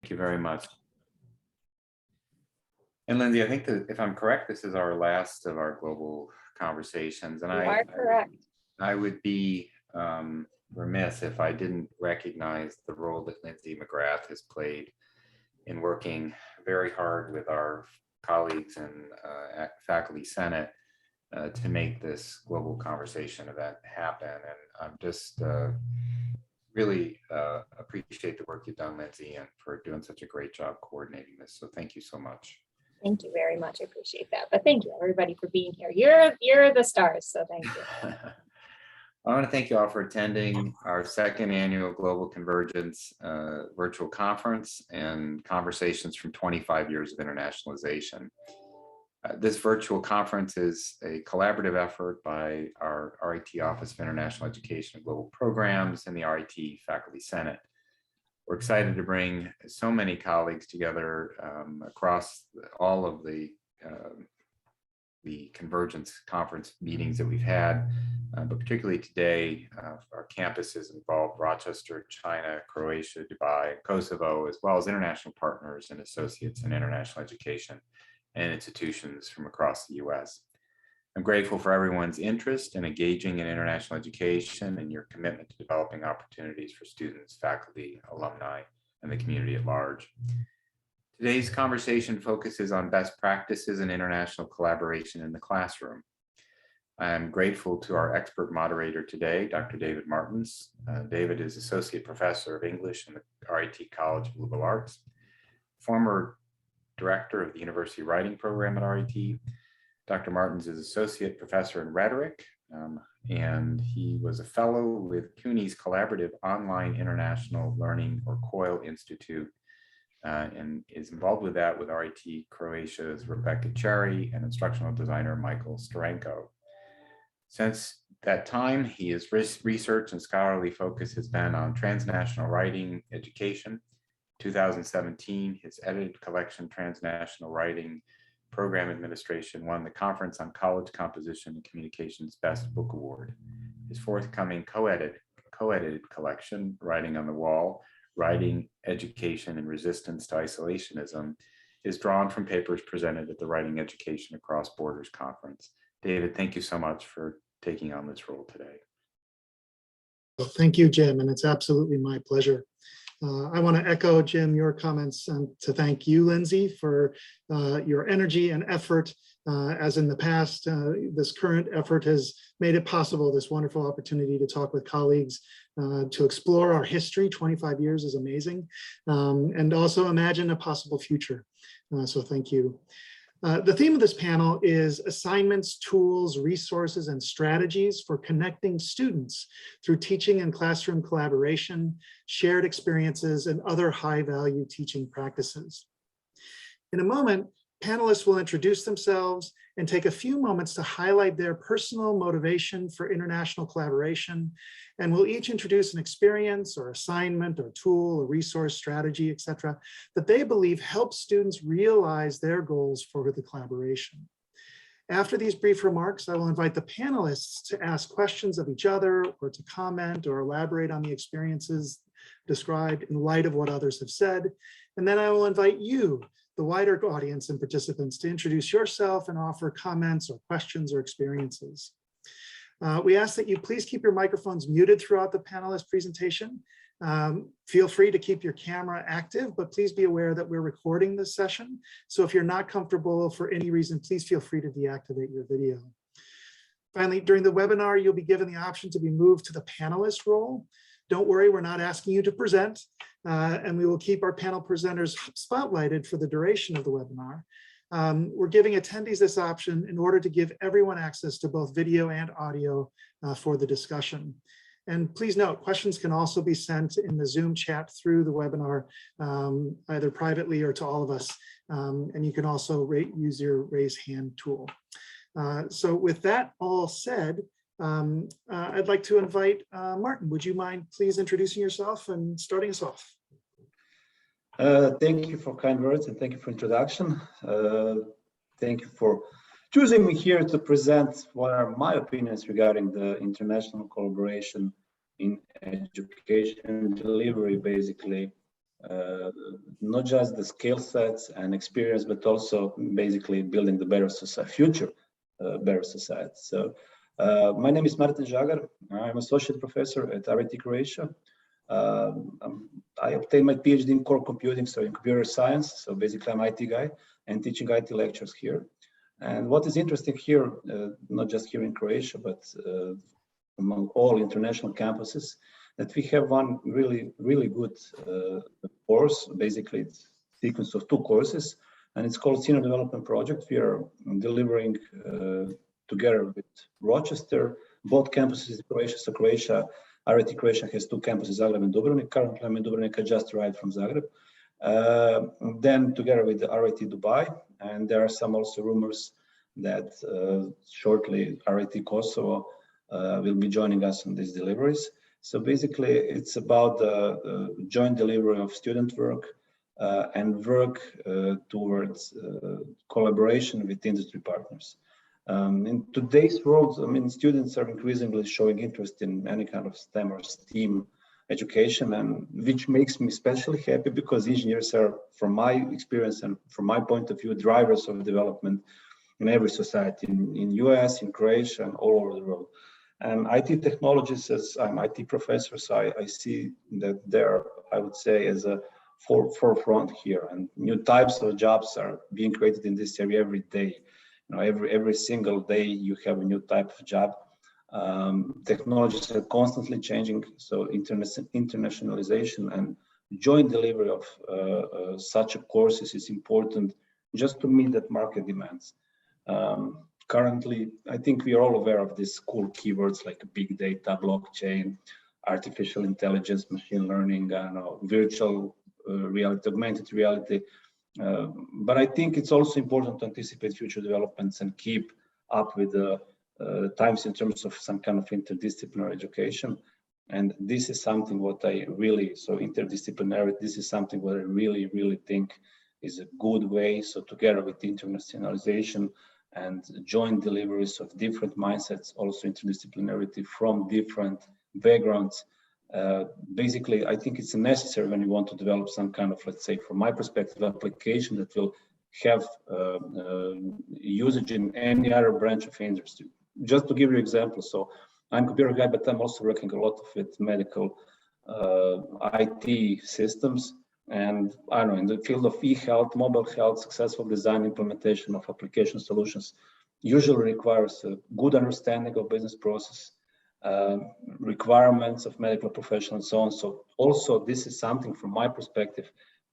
Thank you very much. And Lindsay, I think that if I'm correct, this is our last of our global conversations. And You are correct. I would be remiss if I didn't recognize the role that Lindsay McGrath has played in working very hard with our colleagues and faculty senate to make this global conversation event happen. And I'm just really appreciate the work you've done, Lindsay, and for doing such a great job coordinating this. So thank you so much. Thank you very much. I appreciate that. But thank you everybody for being here. You're the stars. So thank you. I want to thank you all for attending our second annual Global Convergence virtual conference and conversations from 25 years of internationalization. This virtual conference is a collaborative effort by our RIT Office of International Education and Global Programs and the RIT Faculty Senate. We're excited to bring so many colleagues together across all of the Convergence conference meetings that we've had, but particularly today, our campuses involve Rochester, China, Croatia, Dubai, Kosovo, as well as international partners and associates in international education and institutions from across the US. I'm grateful for everyone's interest in engaging in international education and your commitment to developing opportunities for students, faculty, alumni, and the community at large. Today's conversation focuses on best practices in international collaboration in the classroom. I'm grateful to our expert moderator today, Dr. David Martins. David is Associate Professor of English in the RIT College of Liberal Arts, former Director of the University Writing Program at RIT. Dr. Martins is Associate Professor in Rhetoric, and he was a fellow with CUNY's Collaborative Online International Learning, or COIL Institute, and is involved with that with RIT Croatia's Rebecca Cherry and instructional designer Michael Starenko. Since that time, his research and scholarly focus has been on transnational writing education. 2017, his edited collection, Transnational Writing Program Administration, won the Conference on College Composition and Communications Best Book Award. His forthcoming co-edited collection, Writing on the Wall, Writing, Education, and Resistance to Isolationism, is drawn from papers presented at the Writing Education Across Borders Conference. David, thank you so much for taking on this role today. Well, thank you, Jim, and it's absolutely my pleasure. I want to echo, Jim, your comments and to thank you, Lindsay, for your energy and effort. As in the past, this current effort has made it possible, this wonderful opportunity to talk with colleagues, to explore our history. 25 years is amazing, and also imagine a possible future. So thank you. The theme of this panel is assignments, tools, resources, and strategies for connecting students through teaching and classroom collaboration, shared experiences, and other high-value teaching practices. In a moment, panelists will introduce themselves and take a few moments to highlight their personal motivation for international collaboration, and we'll each introduce an experience or assignment or tool or resource, strategy, etc., that they believe helps students realize their goals for the collaboration. After these brief remarks, I will invite the panelists to ask questions of each other or to comment or elaborate on the experiences described in light of what others have said. And then I will invite you, the wider audience and participants, to introduce yourself and offer comments or questions or experiences. We ask that you please keep your microphones muted throughout the panelist presentation. Feel free to keep your camera active, but please be aware that we're recording this session. So if you're not comfortable for any reason, please feel free to deactivate your video. Finally, during the webinar, you'll be given the option to be moved to the panelist role. Don't worry, we're not asking you to present, and we will keep our panel presenters spotlighted for the duration of the webinar. We're giving attendees this option in order to give everyone access to both video and audio for the discussion. And please note, questions can also be sent in the Zoom chat through the webinar, either privately or to all of us. And you can also use your raise hand tool. So with that all said, I'd like to invite Martin. Would you mind please introducing yourself and starting us off? Thank you for kind words and thank you for introduction. Thank you for choosing me here to present what are my opinions regarding the international collaboration in education delivery, basically. not just the skill sets and experience, but also basically building the better society, future better society. So my name is Martin Žagar. I'm associate professor at RIT Croatia. I obtained my PhD in core computing, so in computer science. So basically I'm IT guy and teaching IT lectures here. And what is interesting here, not just here in Croatia, but among all international campuses, that we have one really good course. Basically, it's a sequence of 2 courses, and it's called Senior Development Project. We are delivering together with Rochester, both campuses in Croatia. So Croatia, RIT Croatia has 2 campuses, Zagreb and Dubrovnik. Currently, I'm in Dubrovnik. I just arrived from Zagreb. Then together with the RIT Dubai, and there are some also rumors that shortly RIT Kosovo will be joining us on these deliveries. So basically, it's about the joint delivery of student work and work towards collaboration with industry partners. In today's world, I mean, students are increasingly showing interest in any kind of STEM or STEAM education, and which makes me especially happy because engineers are, from my experience and from my point of view, drivers of development in every society, in US, in Croatia, and all over the world. And IT technologies, as I'm IT professor, so I see that they're, I would say, as a forefront here, and new types of jobs are being created in this area every day. You know, every single day you have a new type of job. Technologies are constantly changing, so internationalization and joint delivery of such courses is important just to meet that market demands. Currently, I think we are all aware of these cool keywords like big data, blockchain, artificial intelligence, machine learning, virtual reality, augmented reality. But I think it's also important to anticipate future developments and keep up with the times in terms of some kind of interdisciplinary education. And this is something what I really, so interdisciplinary, this is something what I really think is a good way. So together with internationalization and joint deliveries of different mindsets, also interdisciplinarity from different backgrounds. Basically, I think it's necessary when you want to develop some kind of, let's say, from my perspective, application that will have usage in any other branch of industry. Just to give you an example, so I'm a computer guy, but I'm also working a lot with medical IT systems. And I don't know, in the field of e-health, mobile health, successful design implementation of application solutions usually requires a good understanding of business process, requirements of medical professionals, and so on. So also this is something from my perspective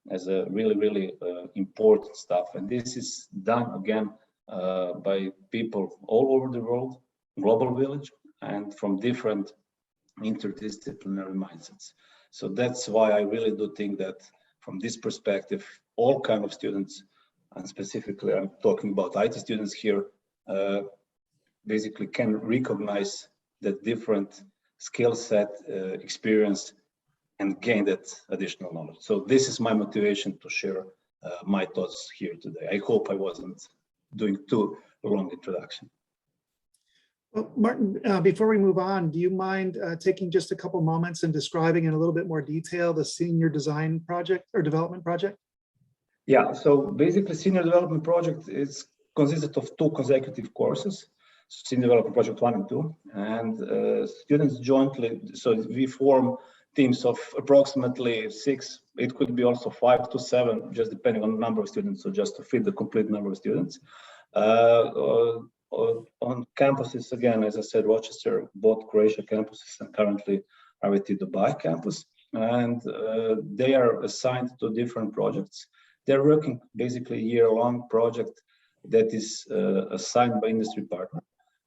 as a really important stuff. And this is done again by people all over the world, global village, and from different interdisciplinary mindsets. So that's why I really do think that from this perspective, all kind of students, and specifically I'm talking about IT students here, basically can recognize that different skill set, experience, and gain that additional knowledge. So this is my motivation to share my thoughts here today. I hope I wasn't doing too long introduction. Well, Martin, before we move on, do you mind taking just a couple moments and describing in a little bit more detail the senior design project or development project? Yeah, so basically senior development project is consisted of 2 consecutive courses, senior development project 1 and 2, and students jointly, so we form teams of approximately 6, it could be also 5 to 7, just depending on the number of students, so just to fit the complete number of students. On campuses, again, as I said, Rochester, both Croatia campuses, and currently RIT Dubai campus, and they are assigned to different projects. They're working basically a year-long project that is assigned by industry partner.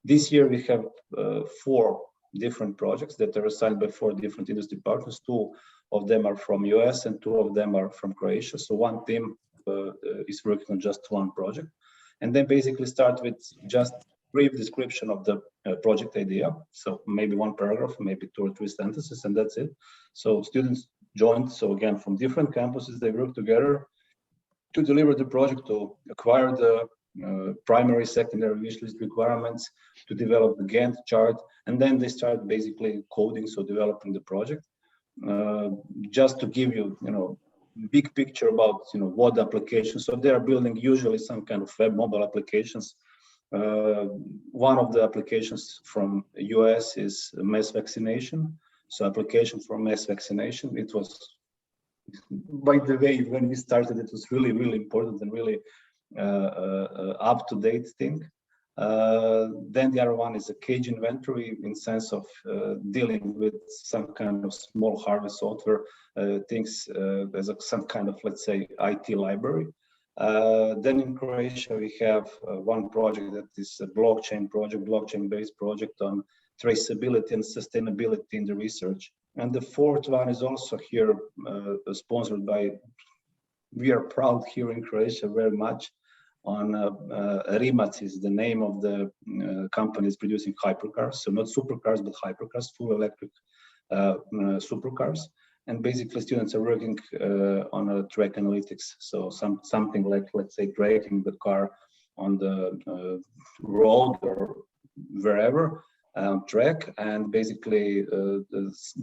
This year we have 4 different projects that are assigned by 4 different industry partners. 2 of them are from US and 2 of them are from Croatia. So one team is working on just one project. And then basically start with just brief description of the project idea. So maybe 1 paragraph, maybe 2 or 3 sentences, and that's it. So students joined. So again, from different campuses, they work together to deliver the project, to acquire the primary, secondary wish list requirements, to develop the Gantt chart, and then they start basically coding, so developing the project. Just to give you, big picture about what the application. So they are building usually some kind of web mobile applications. One of the applications from US is mass vaccination. So application for mass vaccination. It was, by the way, when we started, it was really, really important and really up-to-date thing. Then the other one is a cage inventory in sense of dealing with some kind of small harvest software things as some kind of, let's say, IT library. Then in Croatia, we have one project that is a blockchain project, blockchain-based project on traceability and sustainability in the research. And the fourth one is also here sponsored by, we are proud here in Croatia very much, on Rimac is the name of the company is producing hypercars. So not supercars, but hypercars, full electric supercars. And basically students are working on a track analytics. So something like, let's say, tracking the car on the road or wherever track, and basically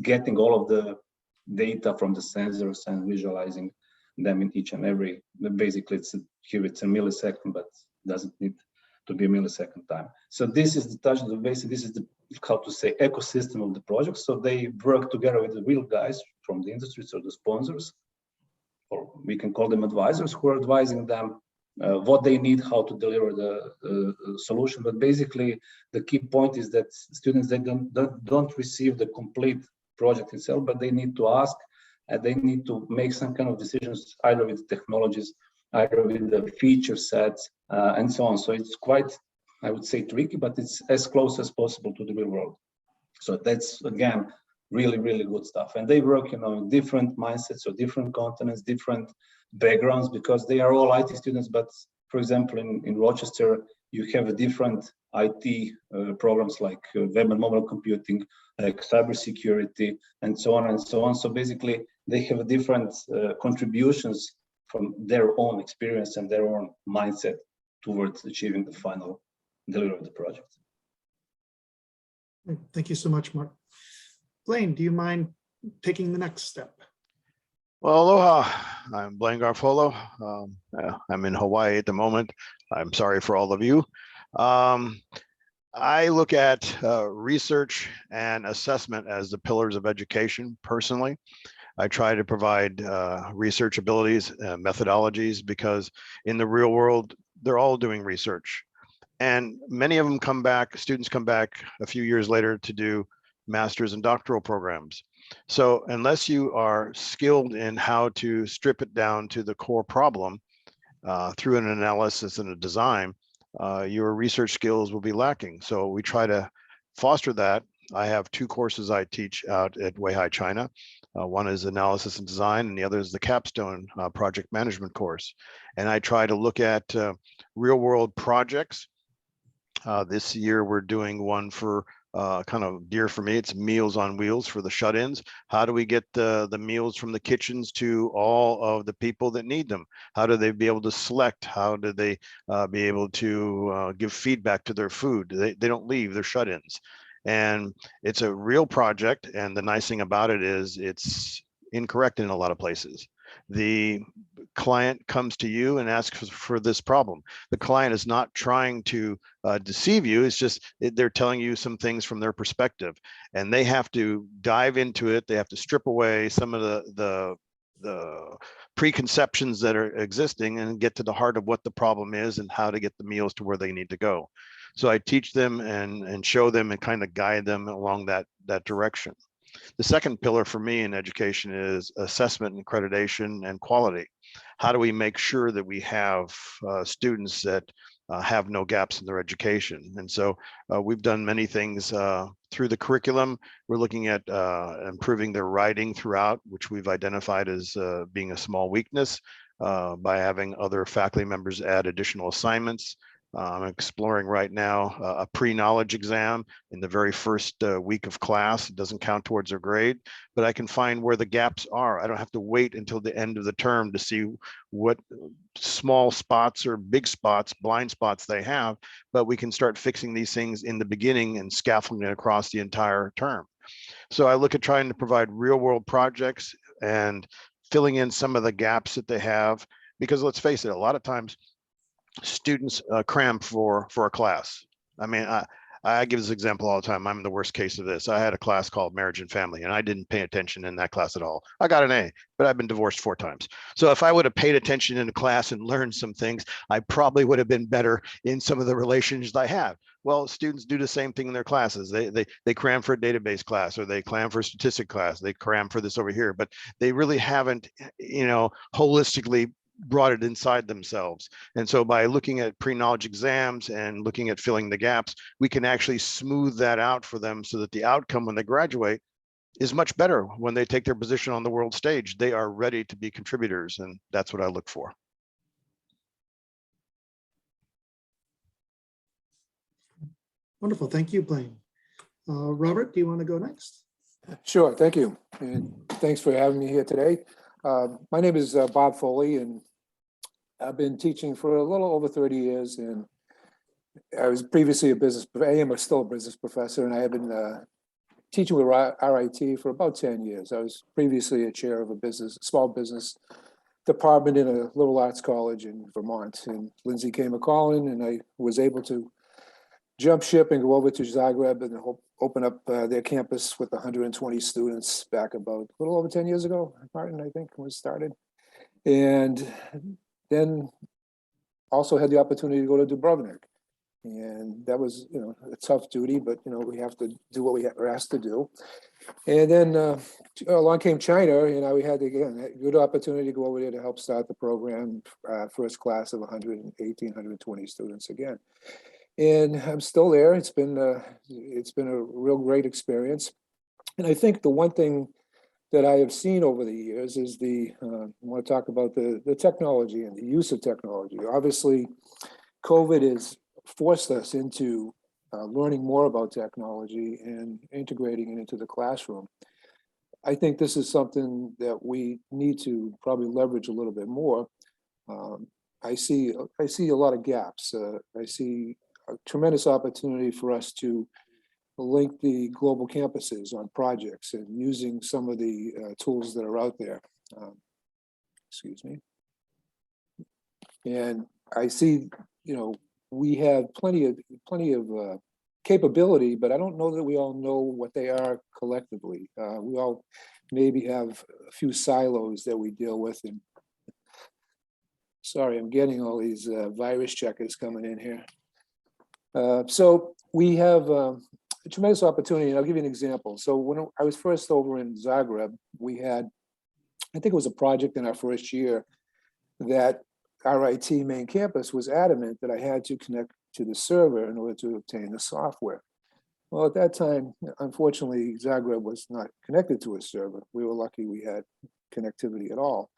getting all of the data from the sensors and visualizing them in each and every, basically here it's a millisecond, but doesn't need to be a millisecond time. So this is the touch of the basic, this is the, how to say, ecosystem of the project. So they work together with the real guys from the industry, so the sponsors, or we can call them advisors, who are advising them what they need, how to deliver the solution. But basically the key point is that students, they don't receive the complete project itself, but they need to ask, and they need to make some kind of decisions, either with technologies, either with the feature sets, and so on. So it's quite, I would say, tricky, but it's as close as possible to the real world. So that's, again, really, really good stuff. And they work, in different mindsets, so different continents, different backgrounds, because they are all IT students. But for example, in Rochester, you have a different IT programs like web and mobile computing, like cybersecurity, and so on and so on. So basically, they have different contributions from their own experience and their own mindset towards achieving the final delivery of the project. Thank you so much, Mark. Blaine, do you mind taking the next step? Well, aloha, I'm Blaine Garfolo. I'm in Hawaii at the moment. I'm sorry for all of you. I look at research and assessment as the pillars of education personally. I try to provide research abilities, methodologies, because in the real world, they're all doing research. And many of them come back, students come back a few years later to do master's and doctoral programs. So unless you are skilled in how to strip it down to the core problem through an analysis and a design, your research skills will be lacking. So we try to foster that. I have two courses I teach out at Weihai, China. One is analysis and design, and the other is the capstone project management course. And I try to look at real world projects. This year we're doing one for kind of dear for me. It's Meals on Wheels for the shut-ins. How do we get the meals from the kitchens to all of the people that need them? How do they be able to select? How do they be able to give feedback to their food? They don't leave, they're shut-ins. And it's a real project. And the nice thing about it is it's incorrect in a lot of places. The client comes to you and asks for this problem. The client is not trying to deceive you. It's just they're telling you some things from their perspective, and they have to dive into it. They have to strip away some of the preconceptions that are existing and get to the heart of what the problem is and how to get the meals to where they need to go. So I teach them and show them and kind of guide them along that direction. The second pillar for me in education is assessment and accreditation and quality. How do we make sure that we have students that have no gaps in their education? And so we've done many things through the curriculum. We're looking at improving their writing throughout, which we've identified as being a small weakness by having other faculty members add additional assignments. I'm exploring right now a pre-knowledge exam in the very first week of class. It doesn't count towards their grade, but I can find where the gaps are. I don't have to wait until the end of the term to see what small spots or big spots, blind spots they have, but we can start fixing these things in the beginning and scaffolding it across the entire term. So I look at trying to provide real world projects and filling in some of the gaps that they have, because let's face it, a lot of times students cram for a class. I mean, I give this example all the time. I'm the worst case of this. I had a class called Marriage and Family, and I didn't pay attention in that class at all. I got an A, but I've been divorced 4 times. So if I would have paid attention in the class and learned some things, I probably would have been better in some of the relationships I have. Well, students do the same thing in their classes. They cram for a database class, or they cram for a statistic class. They cram for this over here, but they really haven't, holistically brought it inside themselves. And so by looking at pre-knowledge exams and looking at filling the gaps, we can actually smooth that out for them so that the outcome when they graduate is much better. When they take their position on the world stage, they are ready to be contributors. And that's what I look for. Wonderful. Thank you, Blaine. Robert, do you want to go next? Sure, thank you. And thanks for having me here today. My name is Bob Foley, and I've been teaching for a little over 30 years. And I was previously still a business professor, and I have been teaching with RIT for about 10 years. I was previously a chair of a small business department in a liberal arts college in Vermont. And Lindsay came a calling, and I was able to jump ship and go over to Zagreb and open up their campus with 120 students back about a little over 10 years ago. Martin, I think, was started. And then also had the opportunity to go to Dubrovnik. And that was, a tough duty, but, we have to do what we were asked to do. And then along came China, and we had, again, a good opportunity to go over there to help start the program, first class of 118, 120 students again. And I'm still there. It's been a real great experience. And I think the one thing that I have seen over the years is I want to talk about the technology and the use of technology. Obviously, COVID has forced us into learning more about technology and integrating it into the classroom. I think this is something that we need to probably leverage a little bit more. I see a lot of gaps. I see a tremendous opportunity for us to link the global campuses on projects and using some of the tools that are out there. Excuse me. And I see, we have plenty of capability, but I don't know that we all know what they are collectively. We all maybe have a few silos that we deal with. And sorry, I'm getting all these virus checkers coming in here. So we have a tremendous opportunity, and I'll give you an example. So when I was first over in Zagreb, we had, I think it was a project in our first year that RIT main campus was adamant that I had to connect to the server in order to obtain the software. Well, at that time, unfortunately, Zagreb was not connected to a server. We were lucky we had connectivity at all,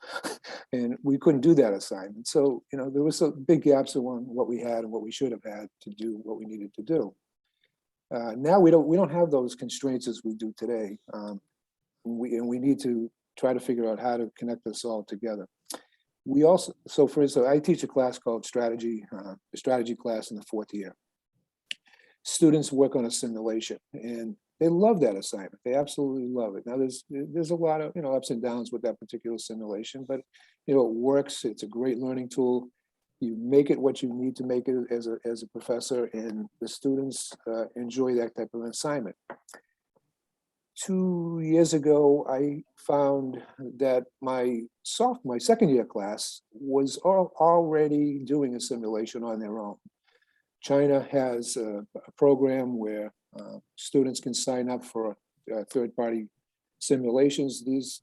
and we couldn't do that assignment. So, there was some big gaps in what we had and what we should have had to do what we needed to do. Now we don't have those constraints as we do today, and we need to try to figure out how to connect this all together. We also, so for instance, I teach a class called strategy, a strategy class in the 4th year. Students work on a simulation, and they love that assignment. They absolutely love it. Now there's a lot of ups and downs with that particular simulation, but it works. It's a great learning tool. You make it what you need to make it as a professor, and the students enjoy that type of assignment. 2 years ago, I found that my 2nd year class was already doing a simulation on their own. China has a program where students can sign up for third-party simulations. These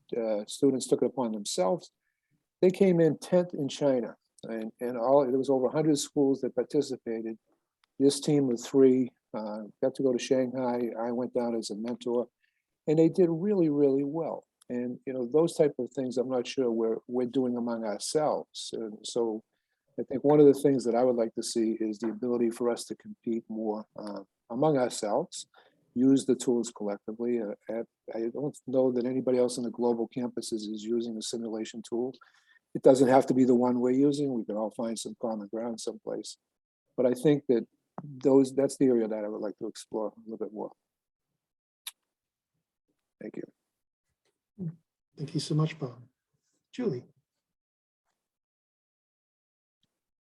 students took it upon themselves. They came in 10th in China, and there was over 100 schools that participated. This team of 3 got to go to Shanghai. I went down as a mentor, and they did really, really well. And those type of things, I'm not sure we're doing among ourselves. And so I think one of the things that I would like to see is the ability for us to compete more among ourselves, use the tools collectively. I don't know that anybody else in the global campuses is using a simulation tool. It doesn't have to be the one we're using. We can all find some common ground someplace. But I think that that's the area that I would like to explore a little bit more. Thank you. Thank you so much, Bob. Julie.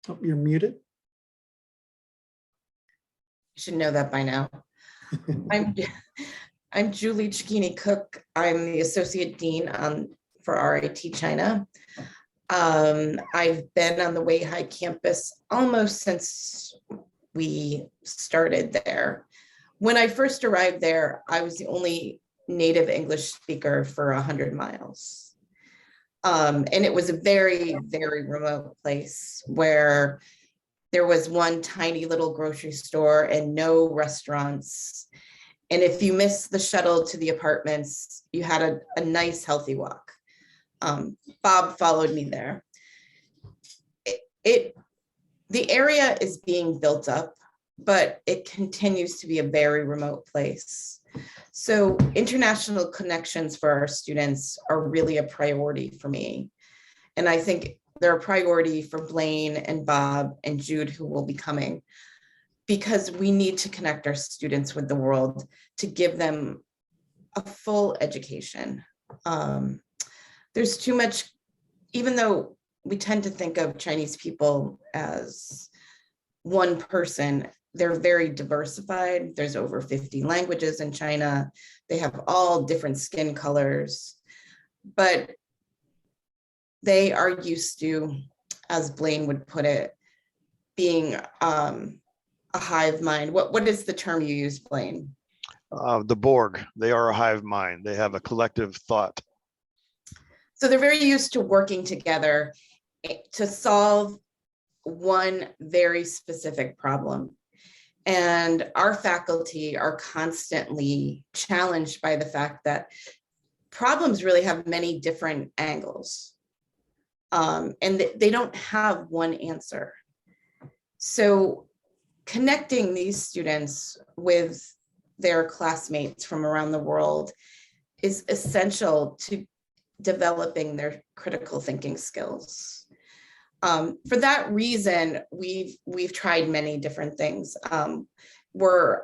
Oh, you're muted. You should know that by now. I'm Julie Cicchini Cook. I'm the Associate Dean for RIT China. I've been on the Weihai campus almost since we started there. When I first arrived there, I was the only native English speaker for 100 miles. And it was a very, very remote place where there was one tiny little grocery store and no restaurants. And if you missed the shuttle to the apartments, you had a nice, healthy walk. Bob followed me there. The area is being built up, but it continues to be a very remote place. So international connections for our students are really a priority for me. And I think they're a priority for Blaine and Bob and Jude, who will be coming, because we need to connect our students with the world to give them a full education. There's too much, even though we tend to think of Chinese people as one person, they're very diversified. There's over 50 languages in China. They have all different skin colors, but they are used to, as Blaine would put it, being a hive mind. What is the term you use, Blaine? The Borg, they are a hive mind. They have a collective thought. So they're very used to working together to solve one very specific problem. And our faculty are constantly challenged by the fact that problems really have many different angles. And they don't have one answer. So connecting these students with their classmates from around the world is essential to developing their critical thinking skills. For that reason, we've tried many different things. We're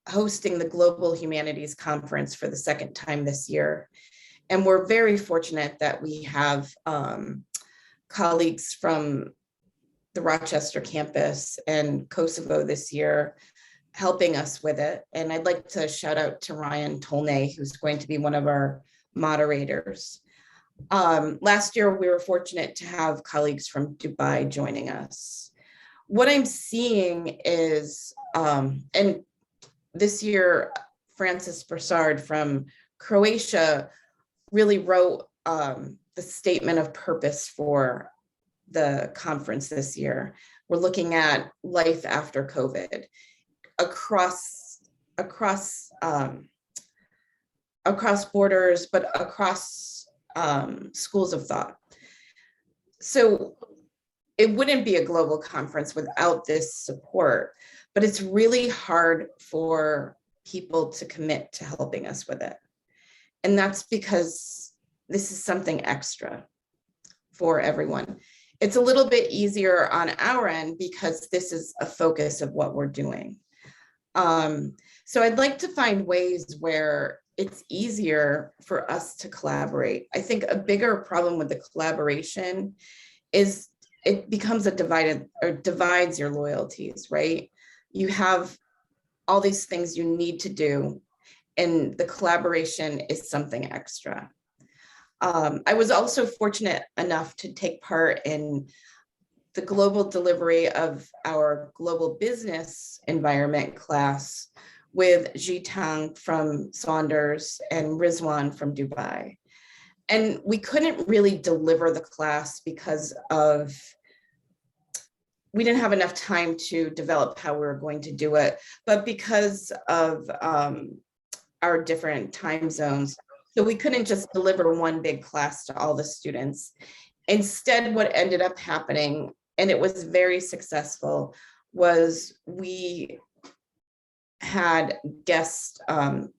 hosting the Global Humanities Conference for the second time this year. And we're very fortunate that we have colleagues from the Rochester campus and Kosovo this year helping us with it. And I'd like to shout out to Ryan Tolnay, who's going to be one of our moderators. Last year, we were fortunate to have colleagues from Dubai joining us. What I'm seeing is, and this year, Francis Broussard from Croatia really wrote the statement of purpose for the conference this year. We're looking at life after COVID across borders, but across schools of thought. So it wouldn't be a global conference without this support, but it's really hard for people to commit to helping us with it. And that's because this is something extra for everyone. It's a little bit easier on our end because this is a focus of what we're doing. So I'd like to find ways where it's easier for us to collaborate. I think a bigger problem with the collaboration is it becomes divides your loyalties, right? You have all these things you need to do, and the collaboration is something extra. I was also fortunate enough to take part in the global delivery of our global business environment class with Jitang from Saunders and Rizwan from Dubai. And we couldn't really deliver the class because we didn't have enough time to develop how we were going to do it, but because of our different time zones. So we couldn't just deliver one big class to all the students. Instead, what ended up happening, and it was very successful, was we had guest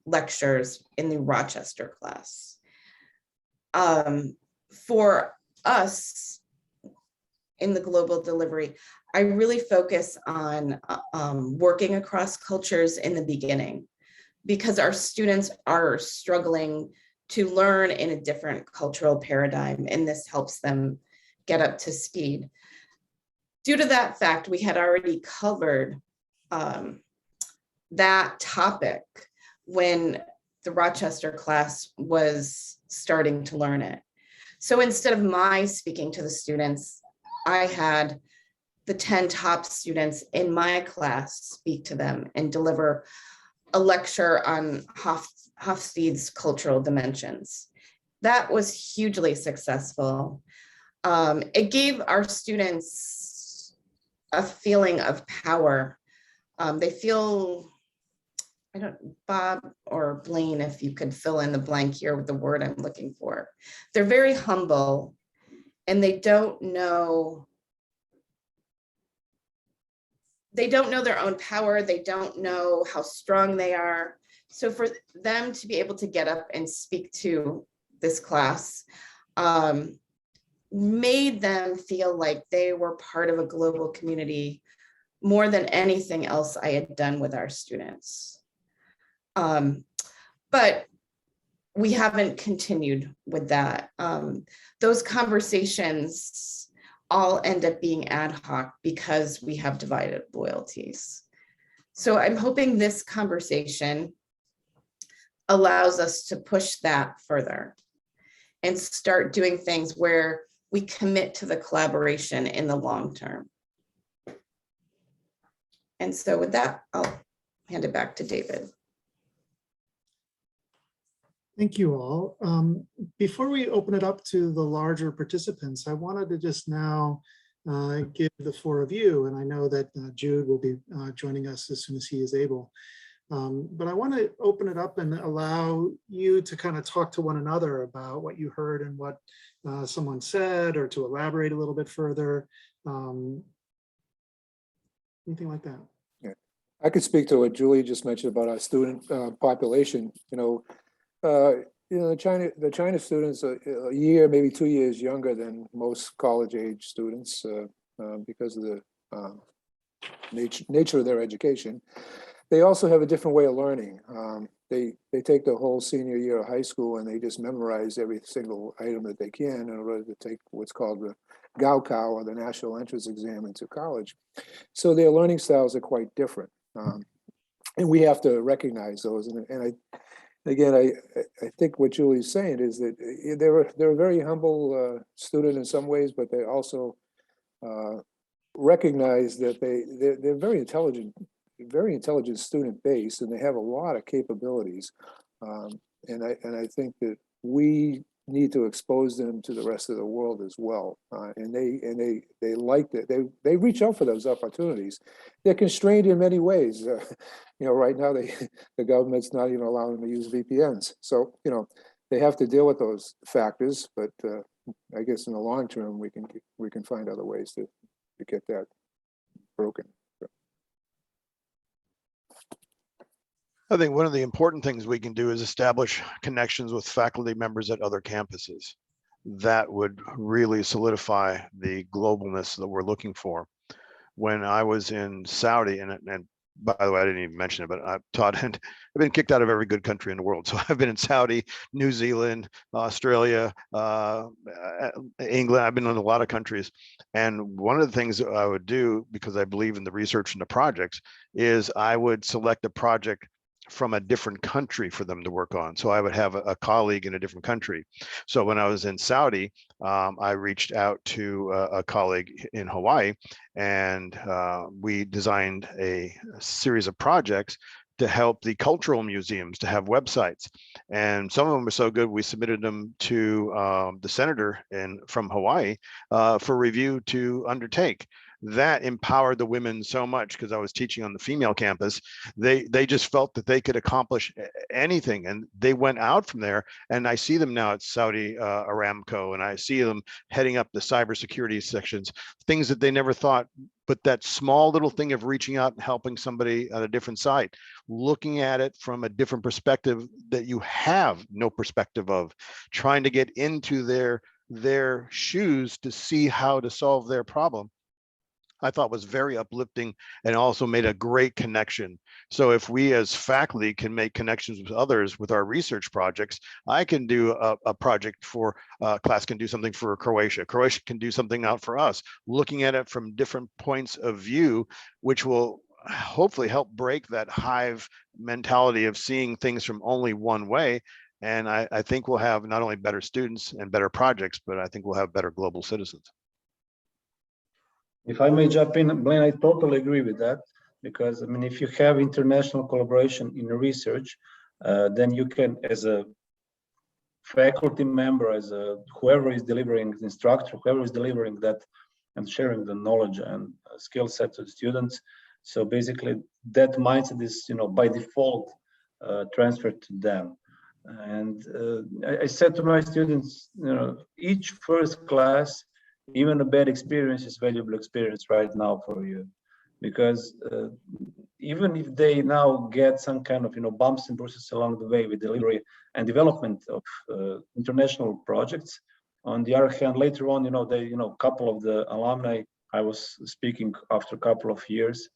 lectures in the Rochester class. For us in the global delivery, I really focus on working across cultures in the beginning, because our students are struggling to learn in a different cultural paradigm, and this helps them get up to speed. Due to that fact, we had already covered that topic when the Rochester class was starting to learn it. So instead of my speaking to the students, I had the 10 top students in my class speak to them and deliver a lecture on Hofstede's cultural dimensions. That was hugely successful. It gave our students a feeling of power. They feel, I don't, Bob or Blaine, if you could fill in the blank here with the word I'm looking for. They're very humble and they don't know their own power. They don't know how strong they are. So for them to be able to get up and speak to this class made them feel like they were part of a global community more than anything else I had done with our students. But we haven't continued with that. Those conversations all end up being ad hoc because we have divided loyalties. So I'm hoping this conversation allows us to push that further and start doing things where we commit to the collaboration in the long term. And so with that, I'll hand it back to David. Thank you all. Before we open it up to the larger participants, I wanted to just now give the four of you, and I know that Jude will be joining us as soon as he is able. But I want to open it up and allow you to kind of talk to one another about what you heard and what someone said, or to elaborate a little bit further. Anything like that? Yeah, I could speak to what Julie just mentioned about our student population. The China students are a year, maybe 2 years younger than most college age students because of the nature of their education. They also have a different way of learning. They take the whole senior year of high school and they just memorize every single item that they can in order to take what's called the Gaokao, or the National Entrance Exam, into college. So their learning styles are quite different. And we have to recognize those. And I think what Julie's saying is that they're a very humble student in some ways, but they also recognize that they're very intelligent student base, and they have a lot of capabilities. And I think that we need to expose them to the rest of the world as well. And they like that. They reach out for those opportunities. They're constrained in many ways. Right now the government's not even allowing them to use VPNs. So, they have to deal with those factors, but I guess in the long term, we can find other ways to get that broken. I think one of the important things we can do is establish connections with faculty members at other campuses. That would really solidify the globalness that we're looking for. When I was in Saudi, and by the way, I didn't even mention it, but I've taught and I've been kicked out of every good country in the world. So I've been in Saudi, New Zealand, Australia, England. I've been in a lot of countries. And one of the things that I would do, because I believe in the research and the projects, is I would select a project from a different country for them to work on. So I would have a colleague in a different country. So when I was in Saudi, I reached out to a colleague in Hawaii, and we designed a series of projects to help the cultural museums to have websites. And some of them were so good, we submitted them to the senator from Hawaii for review to undertake. That empowered the women so much, because I was teaching on the female campus. They just felt that they could accomplish anything, and they went out from there. And I see them now at Saudi Aramco, and I see them heading up the cybersecurity sections, things that they never thought. But that small little thing of reaching out and helping somebody at a different site, looking at it from a different perspective that you have no perspective of, trying to get into their shoes to see how to solve their problem. I thought was very uplifting and also made a great connection. So if we as faculty can make connections with others with our research projects, I can do a project for class can do something for Croatia. Croatia can do something out for us, looking at it from different points of view, which will hopefully help break that hive mentality of seeing things from only one way. And I think we'll have not only better students and better projects, but I think we'll have better global citizens. If I may jump in, Blaine, I totally agree with that, because I mean, if you have international collaboration in research, then you can, as a faculty member, as a whoever is delivering the instructor, whoever is delivering that and sharing the knowledge and skill set to the students. So basically, that mindset is, by default transferred to them. And I said to my students, each first class, even a bad experience is valuable experience right now for you, because even if they now get some kind of bumps and bruises along the way with delivery and development of international projects, on the other hand, later on, they couple of the alumni I was speaking after a couple of years,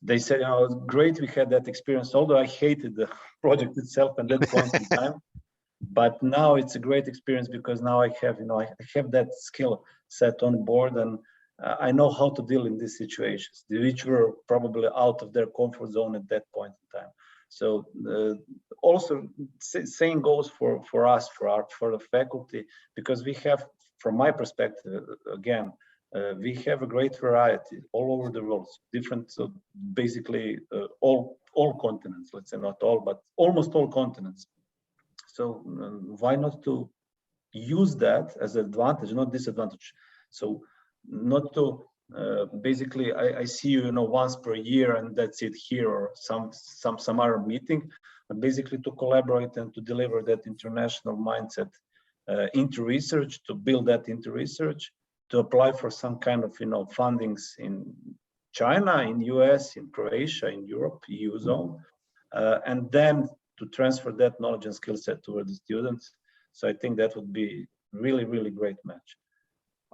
they said, it's great we had that experience, although I hated the project itself at that point in time. But now it's a great experience because now I have, I have that skill set on board, and I know how to deal in these situations, which were probably out of their comfort zone at that point in time. So also same goes for us, for the faculty, because we have, from my perspective, again, we have a great variety all over the world, different, so basically all continents, let's say not all, but almost all continents. So why not to use that as an advantage, not disadvantage? So not to basically I see you, once per year and that's it here, or some other meeting, but basically to collaborate and to deliver that international mindset into research, to build that into research, to apply for some kind of fundings in China, in US, in Croatia, in Europe, EU zone, and then to transfer that knowledge and skill set toward the students. So I think that would be really, really great match.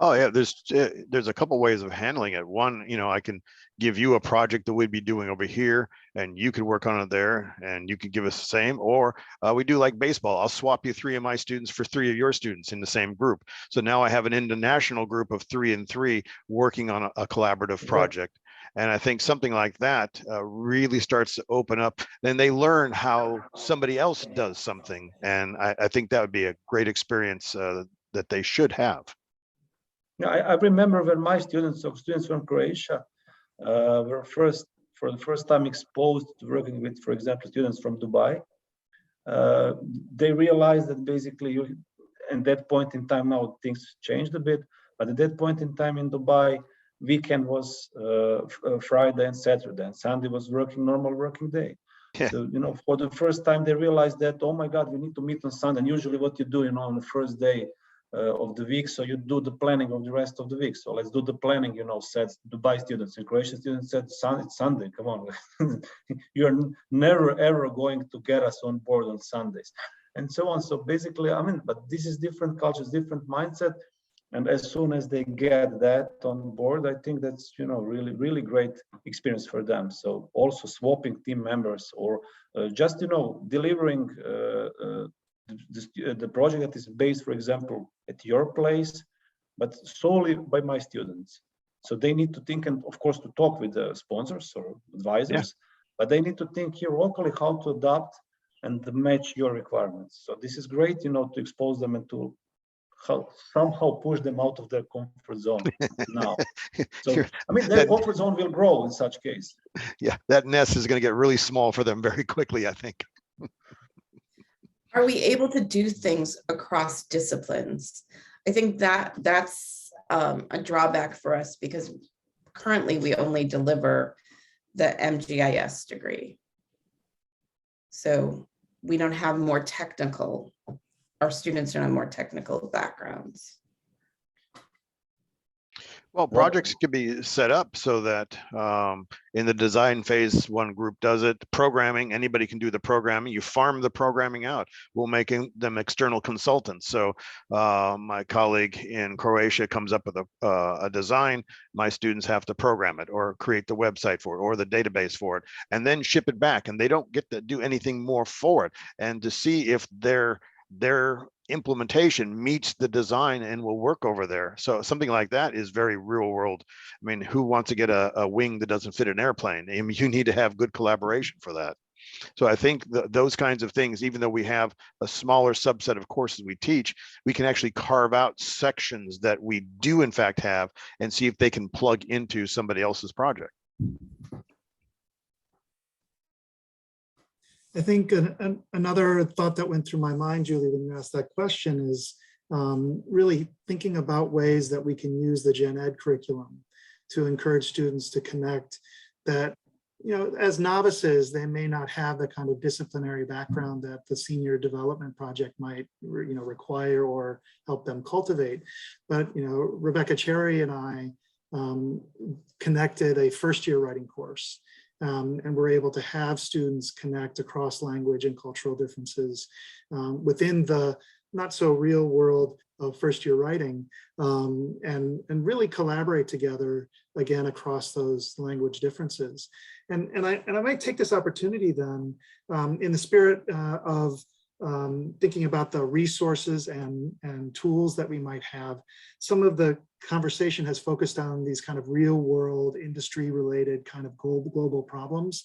Oh yeah, there's a couple ways of handling it. One, I can give you a project that we'd be doing over here, and you could work on it there, and you could give us the same. Or we do like baseball. I'll swap you 3 of my students for 3 of your students in the same group. So now I have an international group of 3 and 3 working on a collaborative project. And I think something like that really starts to open up. Then they learn how somebody else does something, and I think that would be a great experience that they should have. Yeah, I remember when my students from Croatia were for the first time exposed to working with, for example, students from Dubai. They realized that basically, at that point in time, now things changed a bit, but at that point in time in Dubai, weekend was Friday and Saturday, and Sunday was normal working day. Yeah. So, for the first time, they realized that, oh my God, we need to meet on Sunday. And usually what you do, on the first day of the week, so you do the planning of the rest of the week. So let's do the planning, said Dubai students and Croatian students said, it's Sunday, come on. You're never, ever going to get us on board on Sundays and so on. So basically, but this is different cultures, different mindset. And as soon as they get that on board, I think that's, really, really great experience for them. So also swapping team members, or just, delivering the project that is based, for example, at your place, but solely by my students. So they need to think, and of course, to talk with the sponsors or advisors, but they need to think here locally how to adapt and match your requirements. So this is great, to expose them and to somehow push them out of their comfort zone now. So, their comfort zone will grow in such case. Yeah, that nest is going to get really small for them very quickly, I think. Are we able to do things across disciplines? I think that's a drawback for us, because currently we only deliver the MGIS degree. So we don't have more technical, our students don't have more technical backgrounds. Well, projects can be set up so that in the design phase, one group does it. Programming, anybody can do the programming. You farm the programming out. We'll make them external consultants. So my colleague in Croatia comes up with a design. My students have to program it or create the website for it or the database for it, and then ship it back. And they don't get to do anything more for it. And to see if their implementation meets the design and will work over there. So something like that is very real world. I mean, who wants to get a wing that doesn't fit an airplane? I mean, you need to have good collaboration for that. So I think those kinds of things, even though we have a smaller subset of courses we teach, we can actually carve out sections that we do in fact have and see if they can plug into somebody else's project. I think another thought that went through my mind, Julie, when you asked that question is really thinking about ways that we can use the Gen Ed curriculum to encourage students to connect that, you know, as novices, they may not have the kind of disciplinary background that the senior development project might, you know, require or help them cultivate. But, you know, Rebecca Cherry and I connected a first-year writing course. And we're able to have students connect across language and cultural differences within the not so real world of first-year writing, and really collaborate together again across those language differences. And I might take this opportunity then, in the spirit of thinking about the resources and tools that we might have. Some of the conversation has focused on these kind of real world industry related kind of global problems.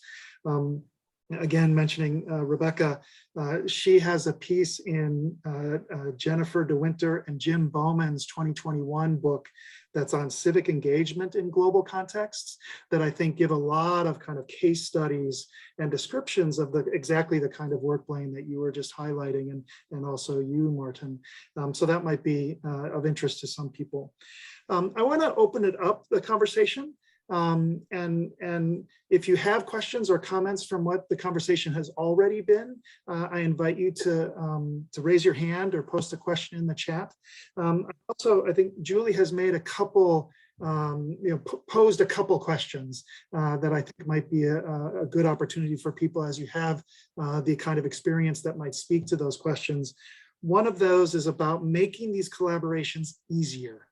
Again, mentioning Rebecca, she has a piece in Jennifer DeWinter and Jim Bowman's 2021 book that's on civic engagement in global contexts that I think give a lot of kind of case studies and descriptions of exactly the kind of work, Blaine, that you were just highlighting, and also you, Martin. So that might be of interest to some people. I want to open it up, the conversation. And if you have questions or comments from what the conversation has already been, I invite you to raise your hand or post a question in the chat. Also, I think Julie has made a couple, posed a couple questions that I think might be a good opportunity for people as you have the kind of experience that might speak to those questions. One of those is about making these collaborations easier.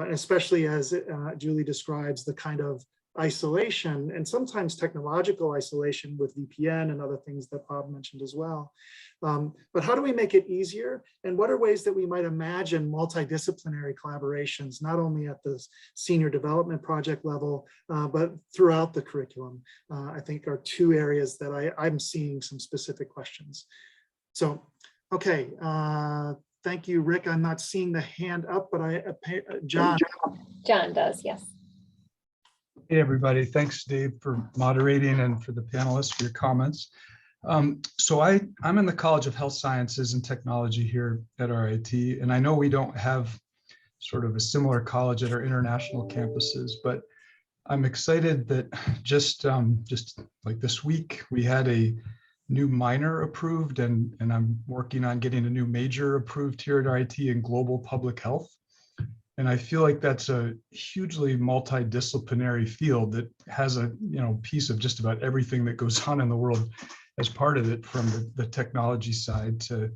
Especially as Julie describes the kind of isolation and sometimes technological isolation with VPN and other things that Bob mentioned as well. But how do we make it easier? And what are ways that we might imagine multidisciplinary collaborations, not only at the senior development project level, but throughout the curriculum? I think are two areas that I'm seeing some specific questions. So, okay. Thank you, Rick. I'm not seeing the hand up, but John. John does, yes. Hey, everybody. Thanks, Dave, for moderating and for the panelists for your comments. So I'm in the College of Health Sciences and Technology here at RIT, and I know we don't have sort of a similar college at our international campuses, but I'm excited that just like this week, we had a new minor approved, and I'm working on getting a new major approved here at RIT in global public health. And I feel like that's a hugely multidisciplinary field that has a piece of just about everything that goes on in the world as part of it, from the technology side to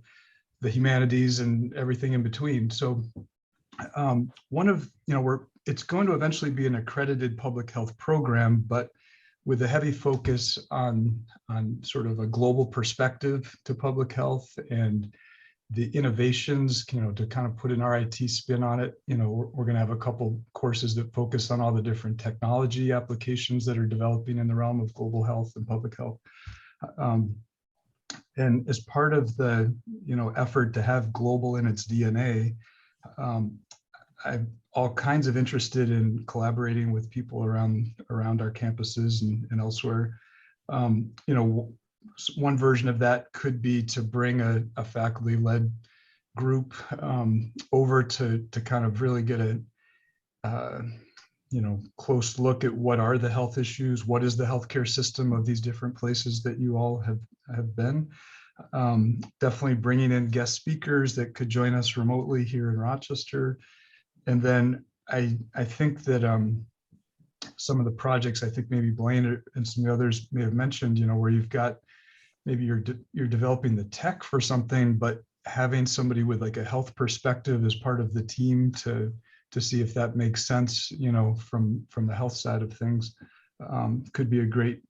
the humanities and everything in between. So it's going to eventually be an accredited public health program, but with a heavy focus on sort of a global perspective to public health and the innovations, to kind of put an RIT spin on it. We're going to have a couple courses that focus on all the different technology applications that are developing in the realm of global health and public health. And as part of the, effort to have global in its DNA, I'm all kinds of interested in collaborating with people around our campuses and elsewhere. One version of that could be to bring a faculty-led group over to kind of really get a close look at what are the health issues, what is the healthcare system of these different places that you all have been. Definitely bringing in guest speakers that could join us remotely here in Rochester. And then I think that some of the projects, I think maybe Blaine and some of the others may have mentioned, where you've got, maybe you're developing the tech for something, but having somebody with like a health perspective as part of the team to see if that makes sense, from the health side of things, could be a great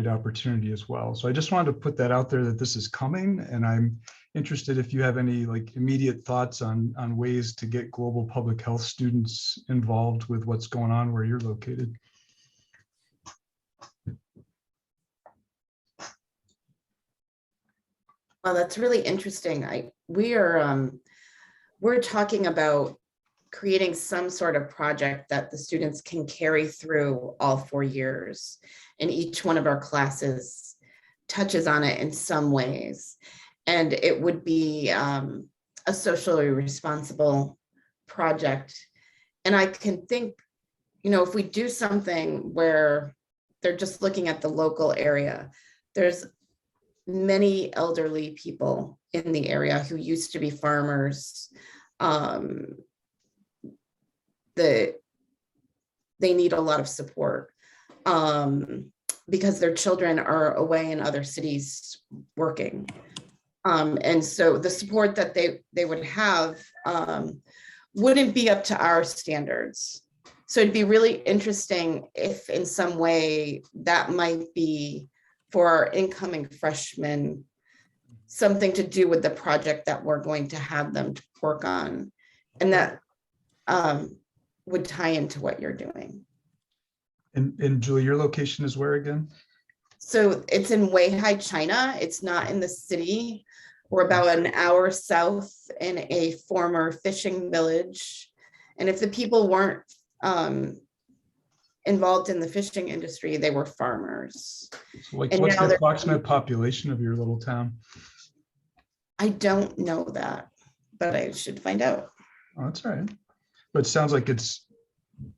opportunity as well. So I just wanted to put that out there that this is coming, and I'm interested if you have any like immediate thoughts on ways to get global public health students involved with what's going on where you're located. Well, that's really interesting. We're talking about creating some sort of project that the students can carry through all 4 years, and each one of our classes touches on it in some ways. And it would be a socially responsible project. And I can think, if we do something where they're just looking at the local area, there's many elderly people in the area who used to be farmers. They need a lot of support because their children are away in other cities working. And so the support that they would have wouldn't be up to our standards. So it'd be really interesting if in some way that might be for our incoming freshmen, something to do with the project that we're going to have them to work on. And that would tie into what you're doing. And Julie, your location is where again? So it's in Weihai, China. It's not in the city. We're about an hour south in a former fishing village. And if the people weren't involved in the fishing industry, they were farmers. So like, and what's now the approximate population of your little town? I don't know that, but I should find out. Oh, that's all right. But it sounds like it's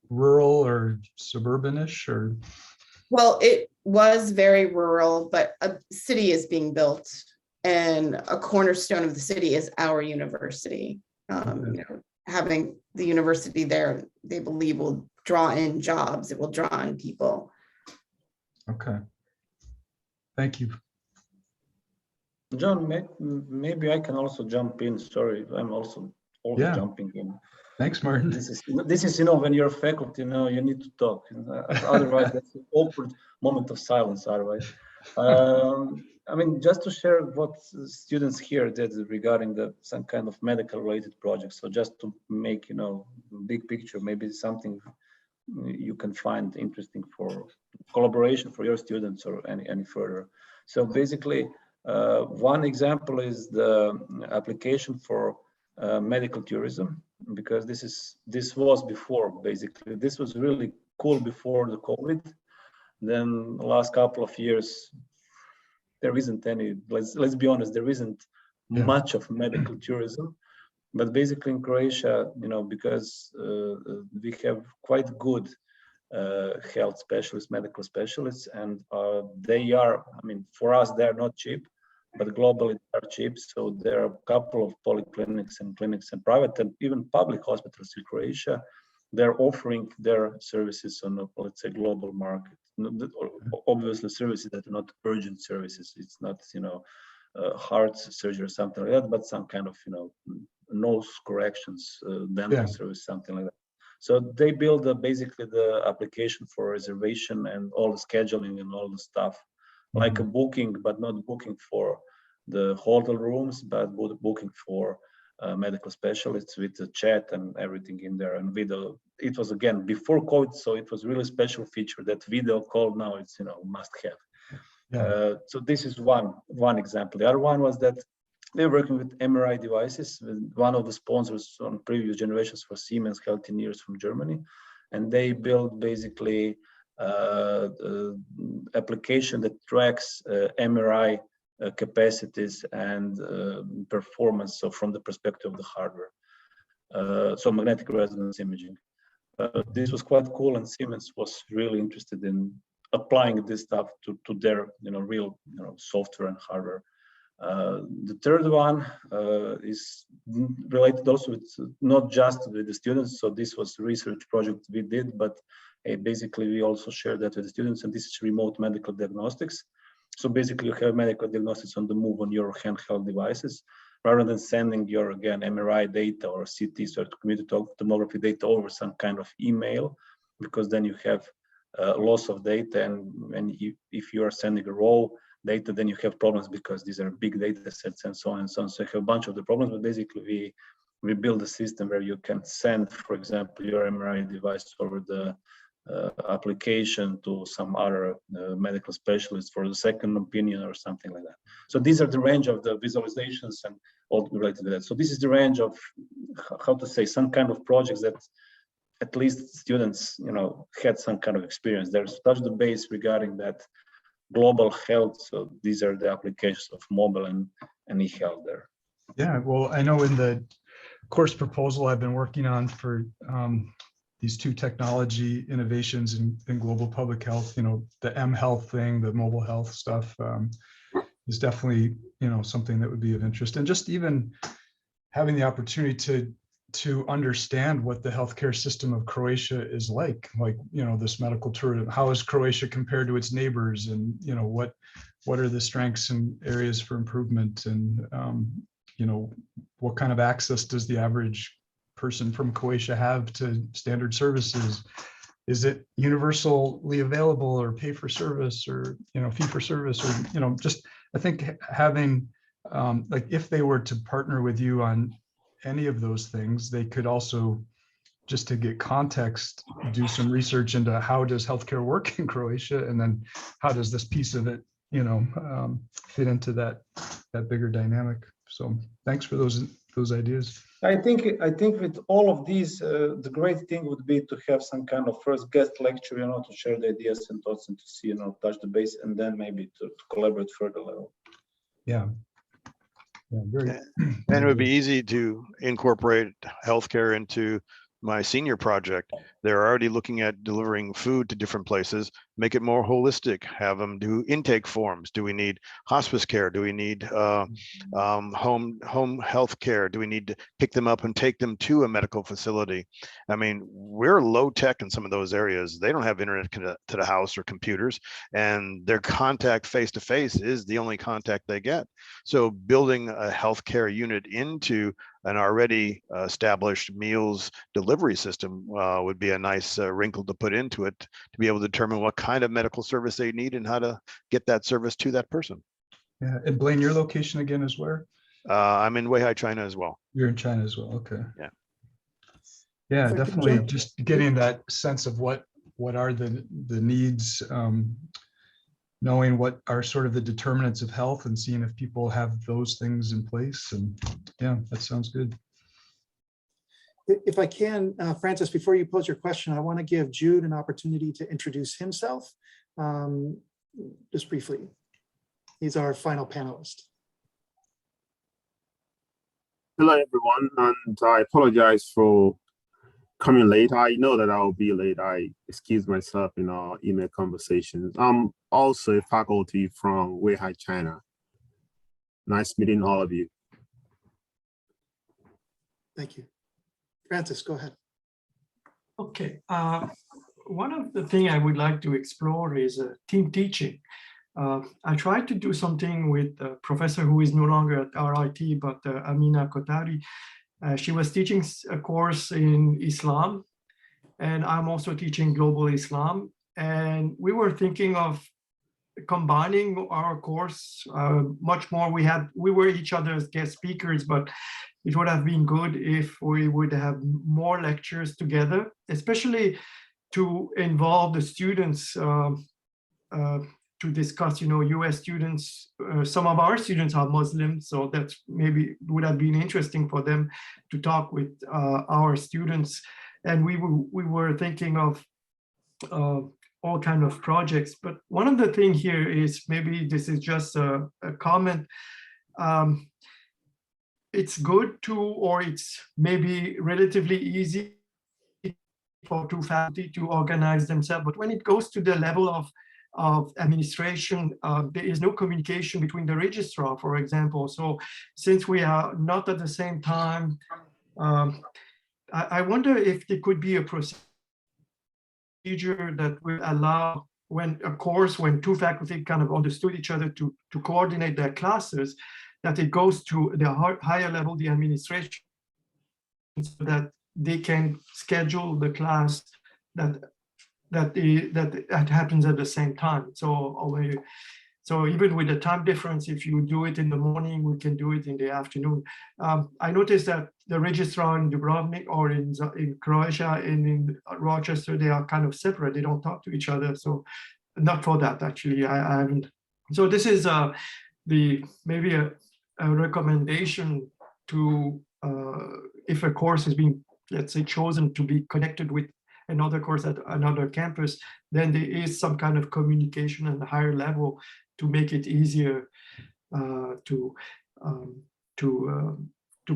rural or suburban-ish, or? Well, it was very rural, but a city is being built, and a cornerstone of the city is our university. Having the university there, they believe will draw in jobs. It will draw in people. Okay. Thank you. John, maybe I can also jump in. Sorry, I'm also always jumping in. Thanks, Martin. This is when you're a faculty, you need to talk. Otherwise, that's an awkward moment of silence. Otherwise, just to share what students here did regarding some kind of medical related projects. So just to make big picture, maybe something you can find interesting for collaboration for your students or any further. So basically, one example is the application for medical tourism, because this was before, basically this was really cool before the COVID. Then the last couple of years, there isn't any, let's be honest, there isn't much of medical tourism. But basically in Croatia, because we have quite good health specialists, medical specialists, and they are, for us, they're not cheap, but globally they are cheap. So there are a couple of polyclinics and clinics and private and even public hospitals in Croatia. They're offering their services on a, let's say, global market. Obviously services that are not urgent services. It's not, heart surgery or something like that, but some kind of, nose corrections, dental service, something like that. So they build basically the application for reservation and all the scheduling and all the stuff, like a booking, but not booking for the hotel rooms, but booking for medical specialists with the chat and everything in there and video. It was again before COVID, so it was really special feature that video call now it's must have. So this is one example. The other one was that they're working with MRI devices. One of the sponsors on previous generations was Siemens Healthineers from Germany, and they built basically application that tracks MRI capacities and performance. So from the perspective of the hardware, so magnetic resonance imaging. This was quite cool, and Siemens was really interested in applying this stuff to their real software and hardware The third one is related also with not just with the students. So this was a research project we did, but basically we also share that with the students, and this is remote medical diagnostics. So basically you have medical diagnostics on the move on your handheld devices, rather than sending your, again, MRI data or CT, so computed tomography data over some kind of email, because then you have loss of data, and if you are sending a raw data, then you have problems because these are big data sets and so on and so on. So you have a bunch of the problems, but basically we build a system where you can send, for example, your MRI device over the application to some other medical specialist for the second opinion or something like that. So these are the range of the visualizations and all related to that. So this is the range of, how to say, some kind of projects that at least students, had some kind of experience. There's touch the base regarding that global health. So these are the applications of mobile and e-health there. Yeah, well, I know in the course proposal I've been working on for these two technology innovations in global public health, the M-Health thing, the mobile health stuff is definitely, something that would be of interest. And just even having the opportunity to understand what the healthcare system of Croatia is like, this medical tourism. How is Croatia compared to its neighbors, and what are the strengths and areas for improvement, and what kind of access does the average person from Croatia have to standard services? Is it universally available, or pay for service, or fee for service, or just, I think having if they were to partner with you on any of those things, they could also, just to get context, do some research into how does healthcare work in Croatia, and then how does this piece of it, fit into that bigger dynamic. So thanks for those ideas. I think with all of these, the great thing would be to have some kind of first guest lecture, to share the ideas and thoughts, and to see, touch the base, and then maybe to collaborate further level. Yeah. Yeah, very. And it would be easy to incorporate healthcare into my senior project. They're already looking at delivering food to different places, make it more holistic, have them do intake forms. Do we need hospice care? Do we need home health care? Do we need to pick them up and take them to a medical facility? I mean, we're low tech in some of those areas. They don't have internet to the house or computers, and their contact face to face is the only contact they get. So building a healthcare unit into an already established meals delivery system would be a nice wrinkle to put into it, to be able to determine what kind of medical service they need and how to get that service to that person. Yeah, and Blaine, your location again is where? I'm in Weihai, China as well. You're in China as well, okay. Yeah. Yeah, definitely just getting that sense of what are the needs, knowing what are sort of the determinants of health, and seeing if people have those things in place. And yeah, that sounds good. If I can, Francis, before you pose your question, I want to give Jude an opportunity to introduce himself, just briefly. He's our final panelist. Hello, everyone, and I apologize for coming late. I know that I'll be late. I excuse myself in our email conversations. I'm also a faculty from Weihai, China. Nice meeting all of you. Thank you. Francis, go ahead. Okay. One of the things I would like to explore is team teaching. I tried to do something with a professor who is no longer at RIT, but Amina Kotari. She was teaching a course in Islam, and I'm also teaching global Islam. And we were thinking of combining our course much more. We were each other's guest speakers, but it would have been good if we would have more lectures together, especially to involve the students to discuss, US students. Some of our students are Muslim, so that's maybe would have been interesting for them to talk with our students. And we were thinking of all kind of projects. But one of the things here is, maybe this is just a comment. It's good to, or it's maybe relatively easy for two faculty to organize themselves. But when it goes to the level of of administration. There is no communication between the registrar, for example. So since we are not at the same time, I wonder if there could be a procedure that will allow, when, of course, when two faculty kind of understood each other to coordinate their classes, that it goes to the higher level, the administration, so that they can schedule the class that happens at the same time. So even with the time difference, if you do it in the morning, we can do it in the afternoon. I noticed that the registrar in Dubrovnik or in Croatia and in Rochester, they are kind of separate. They don't talk to each other. So not for that, actually. I haven't. So this is maybe a recommendation to, if a course is being, let's say, chosen to be connected with another course at another campus, then there is some kind of communication at a higher level to make it easier to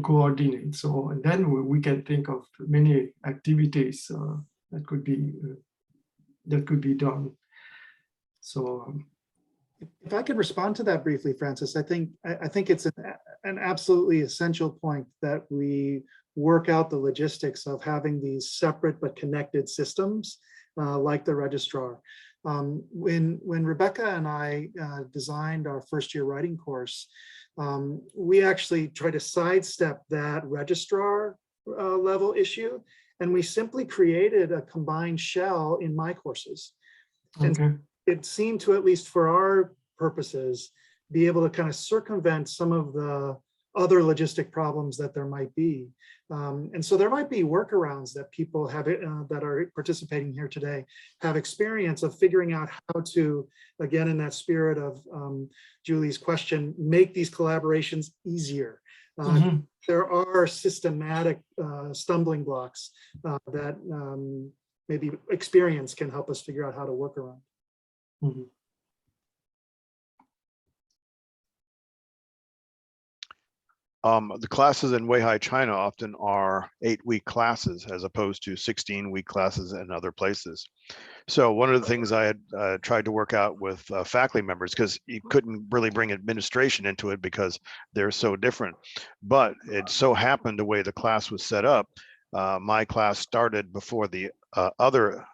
coordinate. So, and then we can think of many activities that could be done. So, if I could respond to that briefly, Francis, I think it's an absolutely essential point that we work out the logistics of having these separate but connected systems like the registrar. When Rebecca and I designed our first year writing course, we actually tried to sidestep that registrar level issue, and we simply created a combined shell in my courses. okay. And it seemed to, at least for our purposes, be able to kind of circumvent some of the other logistic problems that there might be. And so there might be workarounds that people have that are participating here today have experience of figuring out how to, again, in that spirit of Julie's question, make these collaborations easier. There are systematic stumbling blocks that maybe experience can help us figure out how to work around. The classes in Weihai, China often are 8-week classes as opposed to 16-week classes in other places. So one of the things I had tried to work out with faculty members, because you couldn't really bring administration into it because they're so different, but it so happened the way the class was set up, my class started before the other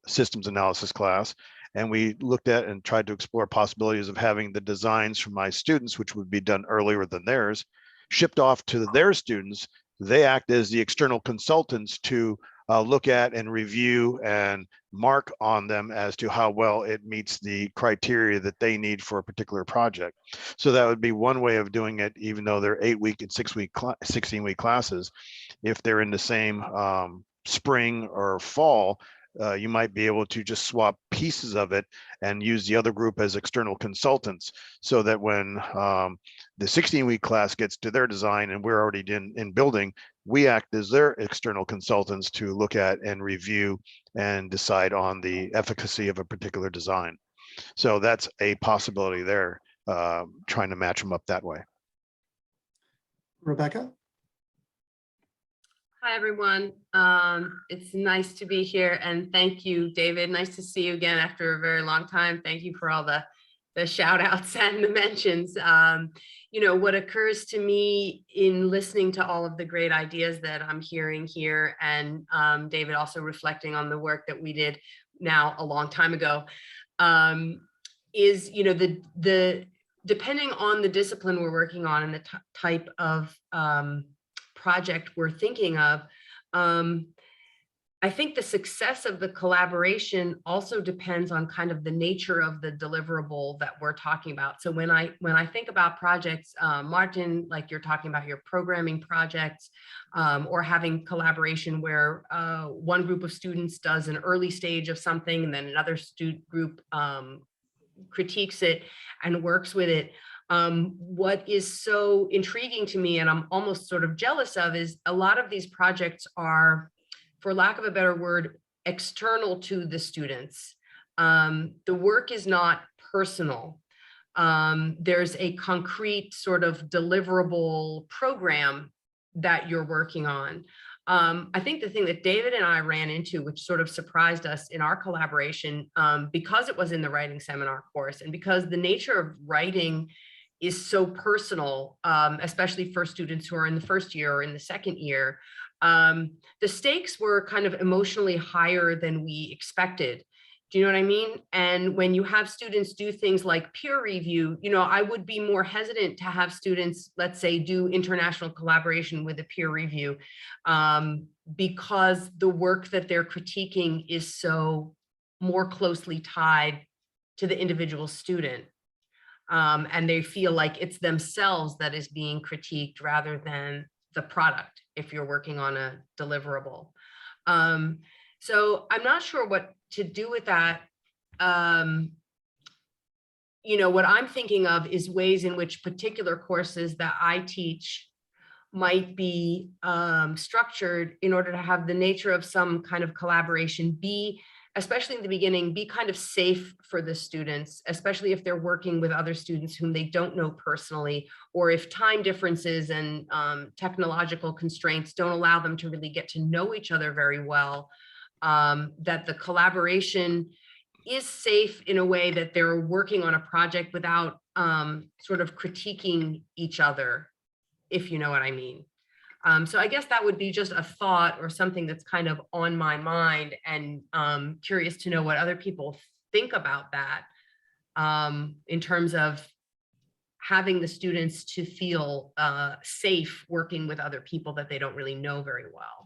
systems analysis class, and we looked at and tried to explore possibilities of having the designs from my students, which would be done earlier than theirs, shipped off to their students. They act as the external consultants to look at and review and mark on them as to how well it meets the criteria that they need for a particular project. So that would be one way of doing it, even though they're 8-week and 16-week classes. If they're in the same spring or fall, you might be able to just swap pieces of it and use the other group as external consultants, so that when the 16-week class gets to their design and we're already in building, we act as their external consultants to look at and review and decide on the efficacy of a particular design. So that's a possibility there, trying to match them up that way. Rebecca? Hi, everyone. It's nice to be here, and thank you, David. Nice to see you again after a very long time. Thank you for all the shout outs and the mentions. You know, what occurs to me in listening to all of the great ideas that I'm hearing here, and David also reflecting on the work that we did now a long time ago, is, you know, the depending on the discipline we're working on and the type of project we're thinking of, I think the success of the collaboration also depends on kind of the nature of the deliverable that we're talking about. So when I think about projects, Martin, like you're talking about your programming projects, or having collaboration where one group of students does an early stage of something and then another student group critiques it and works with it. What is so intriguing to me, and I'm almost sort of jealous of, is a lot of these projects are, for lack of a better word, external to the students. The work is not personal. There's a concrete sort of deliverable program that you're working on. I think the thing that David and I ran into, which sort of surprised us in our collaboration, because it was in the writing seminar course and because the nature of writing is so personal, especially for students who are in the first year or in the second year, the stakes were kind of emotionally higher than we expected. Do you know what I mean? And when you have students do things like peer review, I would be more hesitant to have students, let's say, do international collaboration with a peer review, because the work that they're critiquing is so more closely tied to the individual student. And they feel like it's themselves that is being critiqued rather than the product if you're working on a deliverable. So I'm not sure what to do with that. What I'm thinking of is ways in which particular courses that I teach might be structured in order to have the nature of some kind of collaboration be, especially in the beginning, be kind of safe for the students, especially if they're working with other students whom they don't know personally, or if time differences and technological constraints don't allow them to really get to know each other very well, that the collaboration is safe in a way that they're working on a project without sort of critiquing each other, if you know what I mean. So I guess that would be just a thought or something that's kind of on my mind, and curious to know what other people think about that, in terms of having the students to feel safe working with other people that they don't really know very well.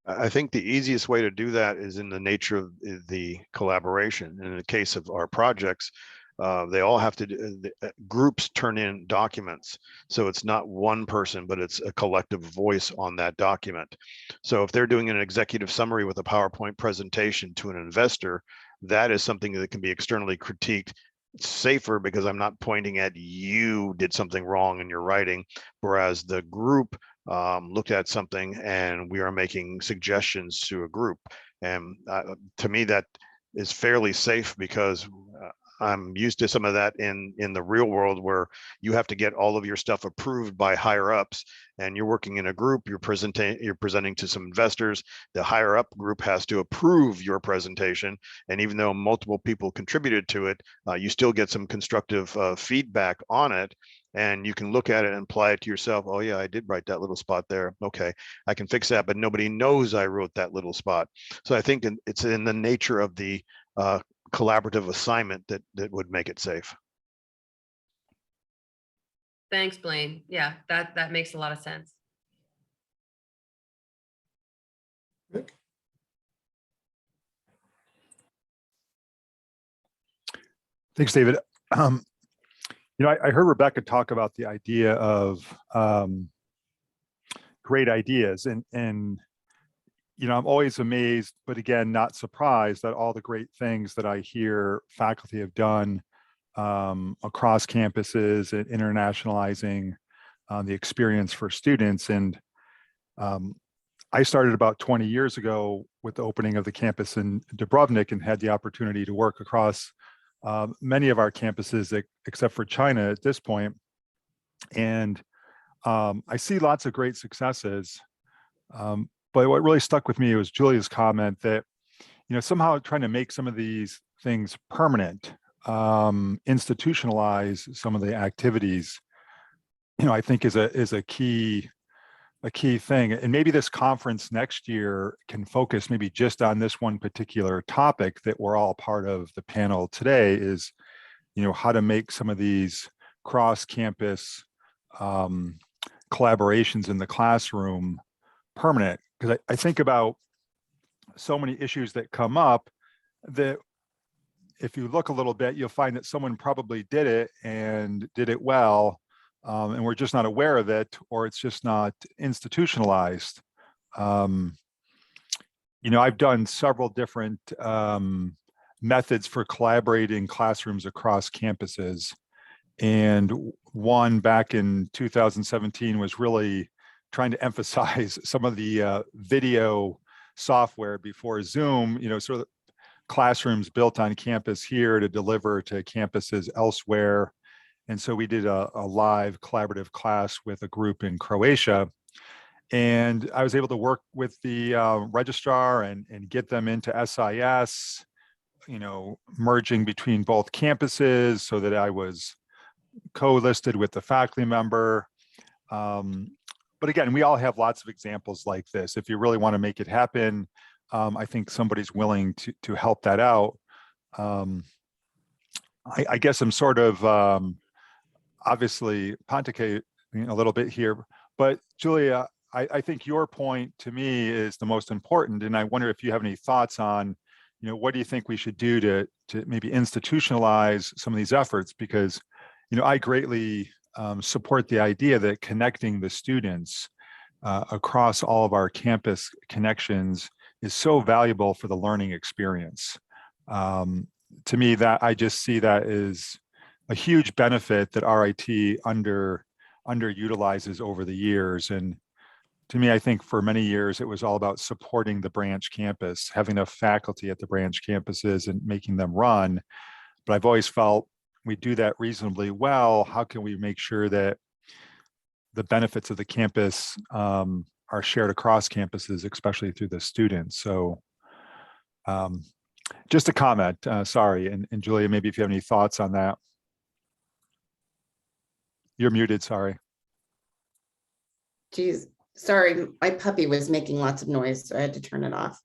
I think the easiest way to do that is in the nature of the collaboration. In the case of our projects, they all have to groups turn in documents. So it's not one person, but it's a collective voice on that document. So if they're doing an executive summary with a PowerPoint presentation to an investor, that is something that can be externally critiqued. It's safer because I'm not pointing at you did something wrong in your writing, whereas the group looked at something and we are making suggestions to a group. And to me, that is fairly safe because I'm used to some of that in the real world, where you have to get all of your stuff approved by higher ups, and you're working in a group, you're presenting to some investors. The higher up group has to approve your presentation, and even though multiple people contributed to it, you still get some constructive feedback on it, and you can look at it and apply it to yourself. Oh yeah, I did write that little spot there. Okay, I can fix that, but nobody knows I wrote that little spot. So I think it's in the nature of the collaborative assignment that would make it safe. Thanks, Blaine. Yeah, that makes a lot of sense. Thanks, David. I heard Rebecca talk about the idea of great ideas, and I'm always amazed, but again, not surprised at all the great things that I hear faculty have done across campuses and internationalizing the experience for students. And I started about 20 years ago with the opening of the campus in Dubrovnik and had the opportunity to work across many of our campuses, except for China at this point. And I see lots of great successes. But what really stuck with me was Julia's comment that, somehow trying to make some of these things permanent, institutionalize some of the activities, I think is a key thing. And maybe this conference next year can focus maybe just on this one particular topic that we're all part of the panel today is, how to make some of these cross-campus collaborations in the classroom permanent. Because I think about so many issues that come up that if you look a little bit, you'll find that someone probably did it and did it well, and we're just not aware of it, or it's just not institutionalized. I've done several different methods for collaborating classrooms across campuses. And one back in 2017 was really trying to emphasize some of the video software before Zoom, sort of classrooms built on campus here to deliver to campuses elsewhere. And so we did a live collaborative class with a group in Croatia. And I was able to work with the registrar and get them into SIS, merging between both campuses so that I was co-listed with the faculty member. But again, we all have lots of examples like this. If you really want to make it happen, I think somebody's willing to help that out. I guess I'm sort of obviously pontificating a little bit here, but Julia, I think your point to me is the most important. And I wonder if you have any thoughts on, what do you think we should do to maybe institutionalize some of these efforts? Because, I greatly support the idea that connecting the students across all of our campus connections is so valuable for the learning experience. To me, that I just see that as a huge benefit that RIT underutilizes over the years. And to me, I think for many years, it was all about supporting the branch campus, having enough faculty at the branch campuses and making them run. But I've always felt we do that reasonably well. How can we make sure that the benefits of the campus are shared across campuses, especially through the students? So just a comment, sorry. And Julia, maybe if you have any thoughts on that. You're muted, sorry. Geez, sorry, my puppy was making lots of noise, so I had to turn it off.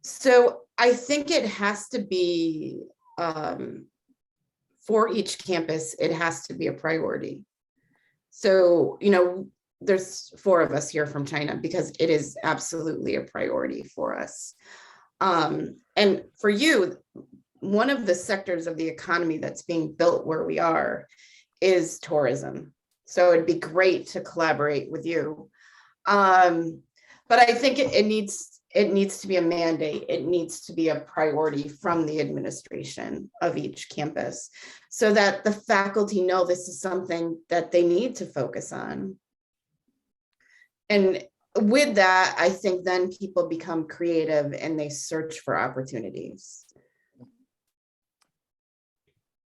So I think it has to be, for each campus, it has to be a priority. So, there's 4 of us here from China because it is absolutely a priority for us. And for you, one of the sectors of the economy that's being built where we are is tourism. So it'd be great to collaborate with you. But I think it needs to be a mandate. It needs to be a priority from the administration of each campus so that the faculty know this is something that they need to focus on. And with that, I think then people become creative and they search for opportunities.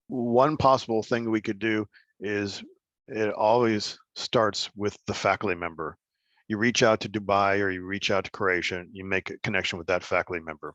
One possible thing we could do is it always starts with the faculty member. You reach out to Dubai or you reach out to Croatia, you make a connection with that faculty member.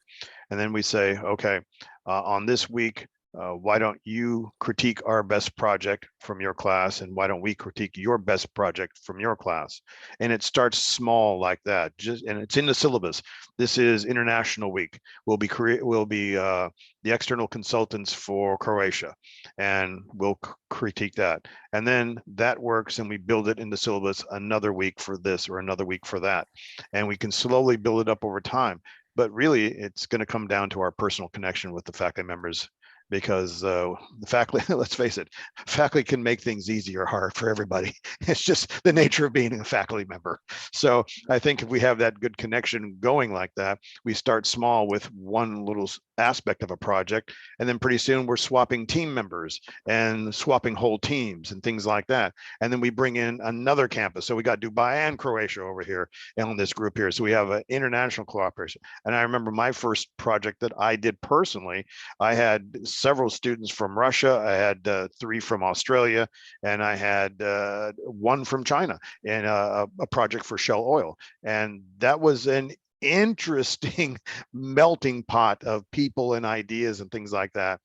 And then we say, okay, on this week, why don't you critique our best project from your class, and why don't we critique your best project from your class? And it starts small like that, and it's in the syllabus. This is International Week. We'll be the external consultants for Croatia, and we'll critique that. And then that works, and we build it in the syllabus another week for this or another week for that, and we can slowly build it up over time. But really, it's going to come down to our personal connection with the faculty members. Because the faculty, let's face it, faculty can make things easy or hard for everybody. It's just the nature of being a faculty member. So I think if we have that good connection going like that, we start small with one little aspect of a project, and then pretty soon we're swapping team members and swapping whole teams and things like that. And then we bring in another campus. So we got Dubai and Croatia over here on this group here. So we have an international cooperation. And I remember my first project that I did personally, I had several students from Russia. I had 3 from Australia, and I had 1 from China in a project for Shell Oil. And that was an interesting melting pot of people and ideas and things like that.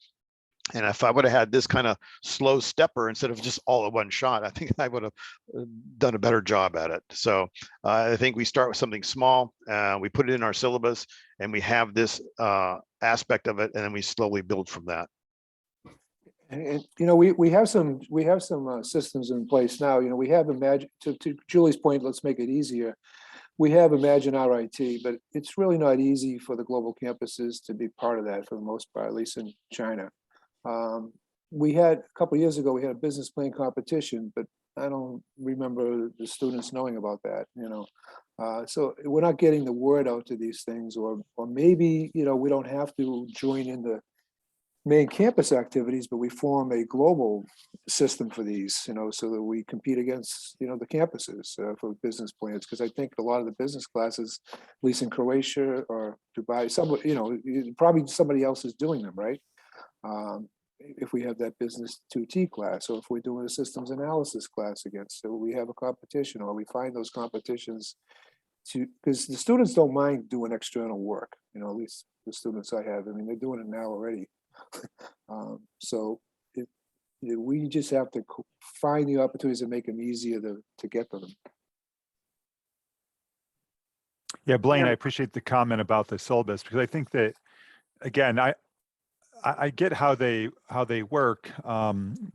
And if I would have had this kind of slow stepper instead of just all at one shot, I think I would have done a better job at it. So I think we start with something small, we put it in our syllabus, and we have this aspect of it, and then we slowly build from that. And we have some systems in place now. We have Imagine, to Julie's point, let's make it easier. We have Imagine RIT, but it's really not easy for the global campuses to be part of that for the most part, at least in China. We had a couple of years ago, we had a business plan competition, but I don't remember the students knowing about that. So we're not getting the word out to these things, or maybe we don't have to join in the main campus activities, but we form a global system for these, so that we compete against, the campuses for business plans. Because I think a lot of the business classes, at least in Croatia or Dubai, probably somebody else is doing them, right? if we have that business 2T class, or if we're doing a systems analysis class against, so we have a competition, or we find those competitions to, because the students don't mind doing external work, you know, at least the students I have. I mean, they're doing it now already. So we just have to find the opportunities to make them easier to get to them. Yeah, Blaine, I appreciate the comment about the syllabus, because I think that, again, I get how they work,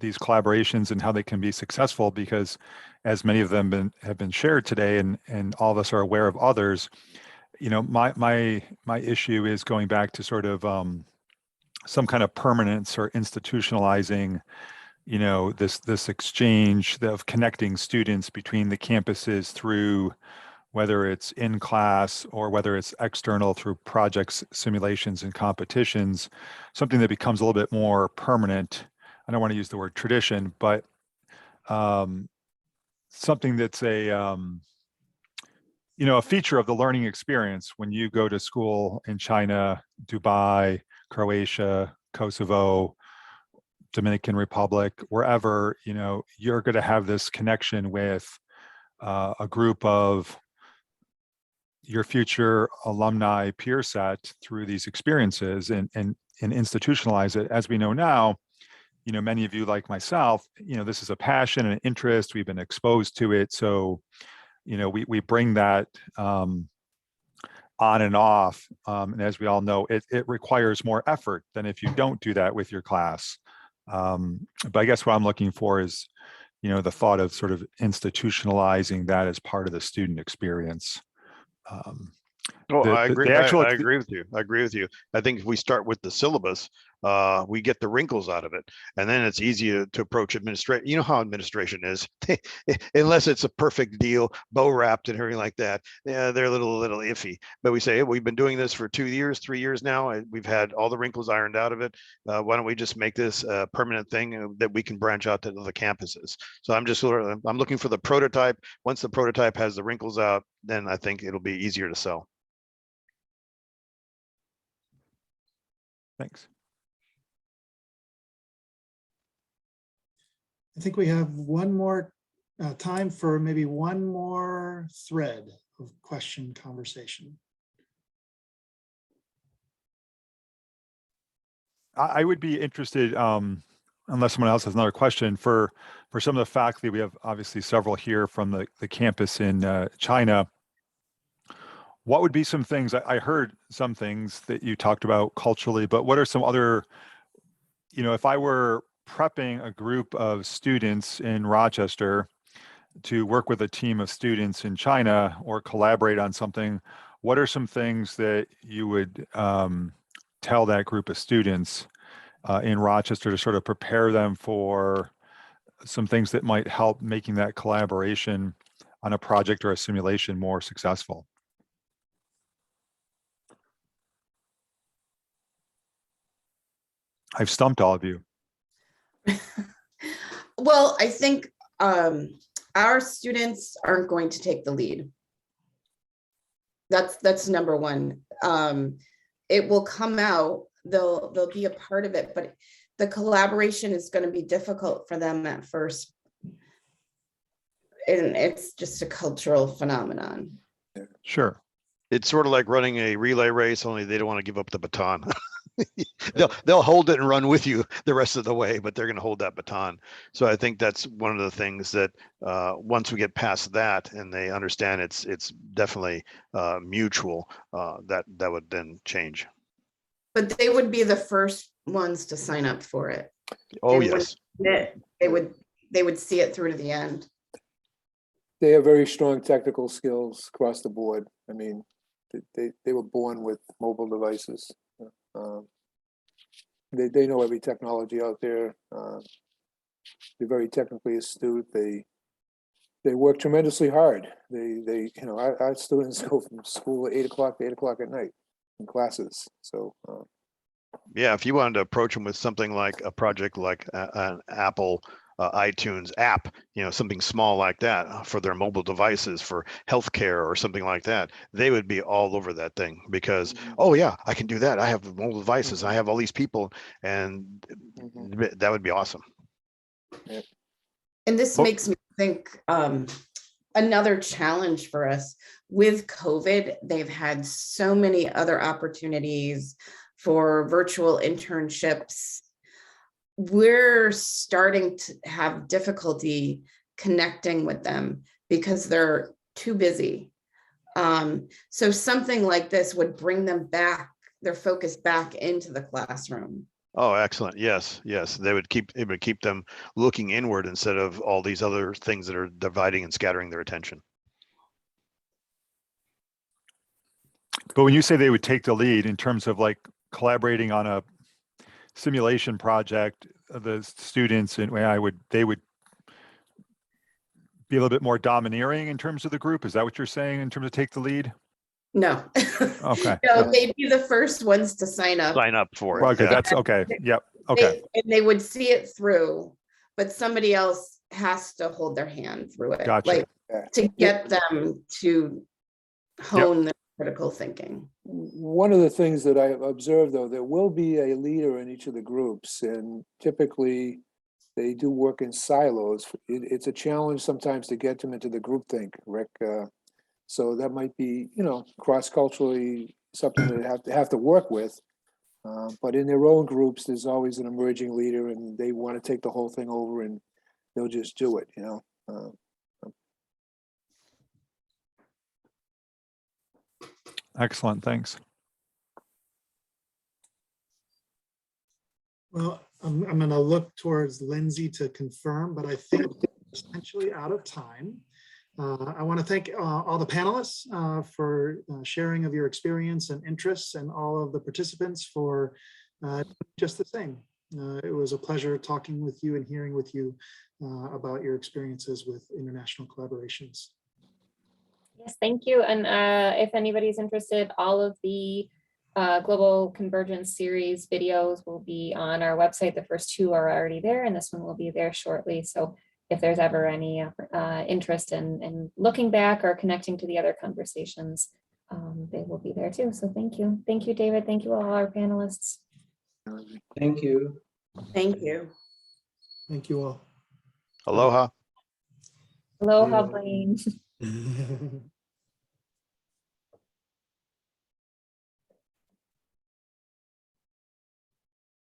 these collaborations, and how they can be successful, because as many of them have been shared today, and all of us are aware of others, you know, my issue is going back to sort of some kind of permanence or institutionalizing, you know, this exchange of connecting students between the campuses through, whether it's in class or whether it's external through projects, simulations, and competitions, something that becomes a little bit more permanent. I don't want to use the word tradition, but something that's you know, a feature of the learning experience when you go to school in China, Dubai, Croatia, Kosovo, Dominican Republic, wherever, you know, you're going to have this connection with a group of your future alumni peer set through these experiences, and institutionalize it. As we know now, you know, many of you, like myself, you know, this is a passion and an interest. We've been exposed to it. So, you know, we bring that on and off. And as we all know, it requires more effort than if you don't do that with your class. But I guess what I'm looking for is, you know, the thought of sort of institutionalizing that as part of the student experience. Well, I agree. I actual agree with you. I agree with you. I think if we start with the syllabus, we get the wrinkles out of it, and then it's easier to approach administration. You know how administration is, unless it's a perfect deal, bow wrapped and everything like that. Yeah, they're a little iffy. But we say, hey, we've been doing this for 2 years, 3 years now, and we've had all the wrinkles ironed out of it. Why don't we just make this a permanent thing that we can branch out to the campuses? So I'm looking for the prototype. Once the prototype has the wrinkles out, then I think it'll be easier to sell. Thanks. I think we have one more time for maybe one more thread of question conversation. I would be interested, unless someone else has another question, for some of the faculty. We have obviously several here from the campus in China. What would be some things, I heard some things that you talked about culturally, but what are some other, you know, if I were prepping a group of students in Rochester to work with a team of students in China or collaborate on something, what are some things that you would tell that group of students in Rochester to sort of prepare them for some things that might help making that collaboration on a project or a simulation more successful? I've stumped all of you. Well, I think our students aren't going to take the lead. That's number one. It will come out, they'll be a part of it, but the collaboration is going to be difficult for them at first. And it's just a cultural phenomenon. Sure. It's sort of like running a relay race, only they don't want to give up the baton. They'll hold it and run with you the rest of the way, but they're going to hold that baton. So I think that's one of the things that once we get past that and they understand it's definitely mutual, that would then change. But they would be the first ones to sign up for it. Oh, They yes. they would see it through to the end. They have very strong technical skills across the board. I mean, they were born with mobile devices. They know every technology out there. They're very technically astute. They work tremendously hard. They you know, our students go from school at 8 o'clock to 8 o'clock at night in classes. So yeah, if you wanted to approach them with something like a project like an Apple iTunes app, you know, something small like that for their mobile devices for healthcare or something like that, they would be all over that thing because, oh yeah, I can do that. I have mobile devices. I have all these people, and That would be awesome. And this makes me think another challenge for us with COVID, they've had so many other opportunities for virtual internships. We're starting to have difficulty connecting with them because they're too busy. So something like this would bring them back, their focus back into the classroom. Oh, excellent. Yes, yes. It would keep them looking inward instead of all these other things that are dividing and scattering their attention. But when you say they would take the lead in terms of like collaborating on a simulation project, the students and they would be a little bit more domineering in terms of the group. Is that what you're saying in terms of take the lead? No. Okay. No, they'd be the first ones to sign up. Sign up for it. Okay, Yeah. that's okay. Yep. Okay. And they would see it through, but somebody else has to hold their hand through it. Gotcha. Like to get them to hone their critical thinking. One of the things that I've observed, though, there will be a leader in each of the groups, and typically they do work in silos. It's a challenge sometimes to get them into the group think, Rick. So that might be, cross-culturally something that they have to work with. But in their own groups, there's always an emerging leader, and they want to take the whole thing over, and they'll just do it. Excellent. Thanks. Well, I'm going to look towards Lindsay to confirm, but I think we're essentially out of time. I want to thank all the panelists for sharing of your experience and interests, and all of the participants for just the same. It was a pleasure talking with you and hearing with you about your experiences with international collaborations. Yes, thank you. And if anybody's interested, all of the Global Convergence series videos will be on our website. The first two are already there, and this one will be there shortly. So if there's ever any interest in looking back or connecting to the other conversations, they will be there too. So thank you. Thank you, David. Thank you all our panelists. Thank you. Thank you. Thank you all. Aloha. Aloha, Blaine.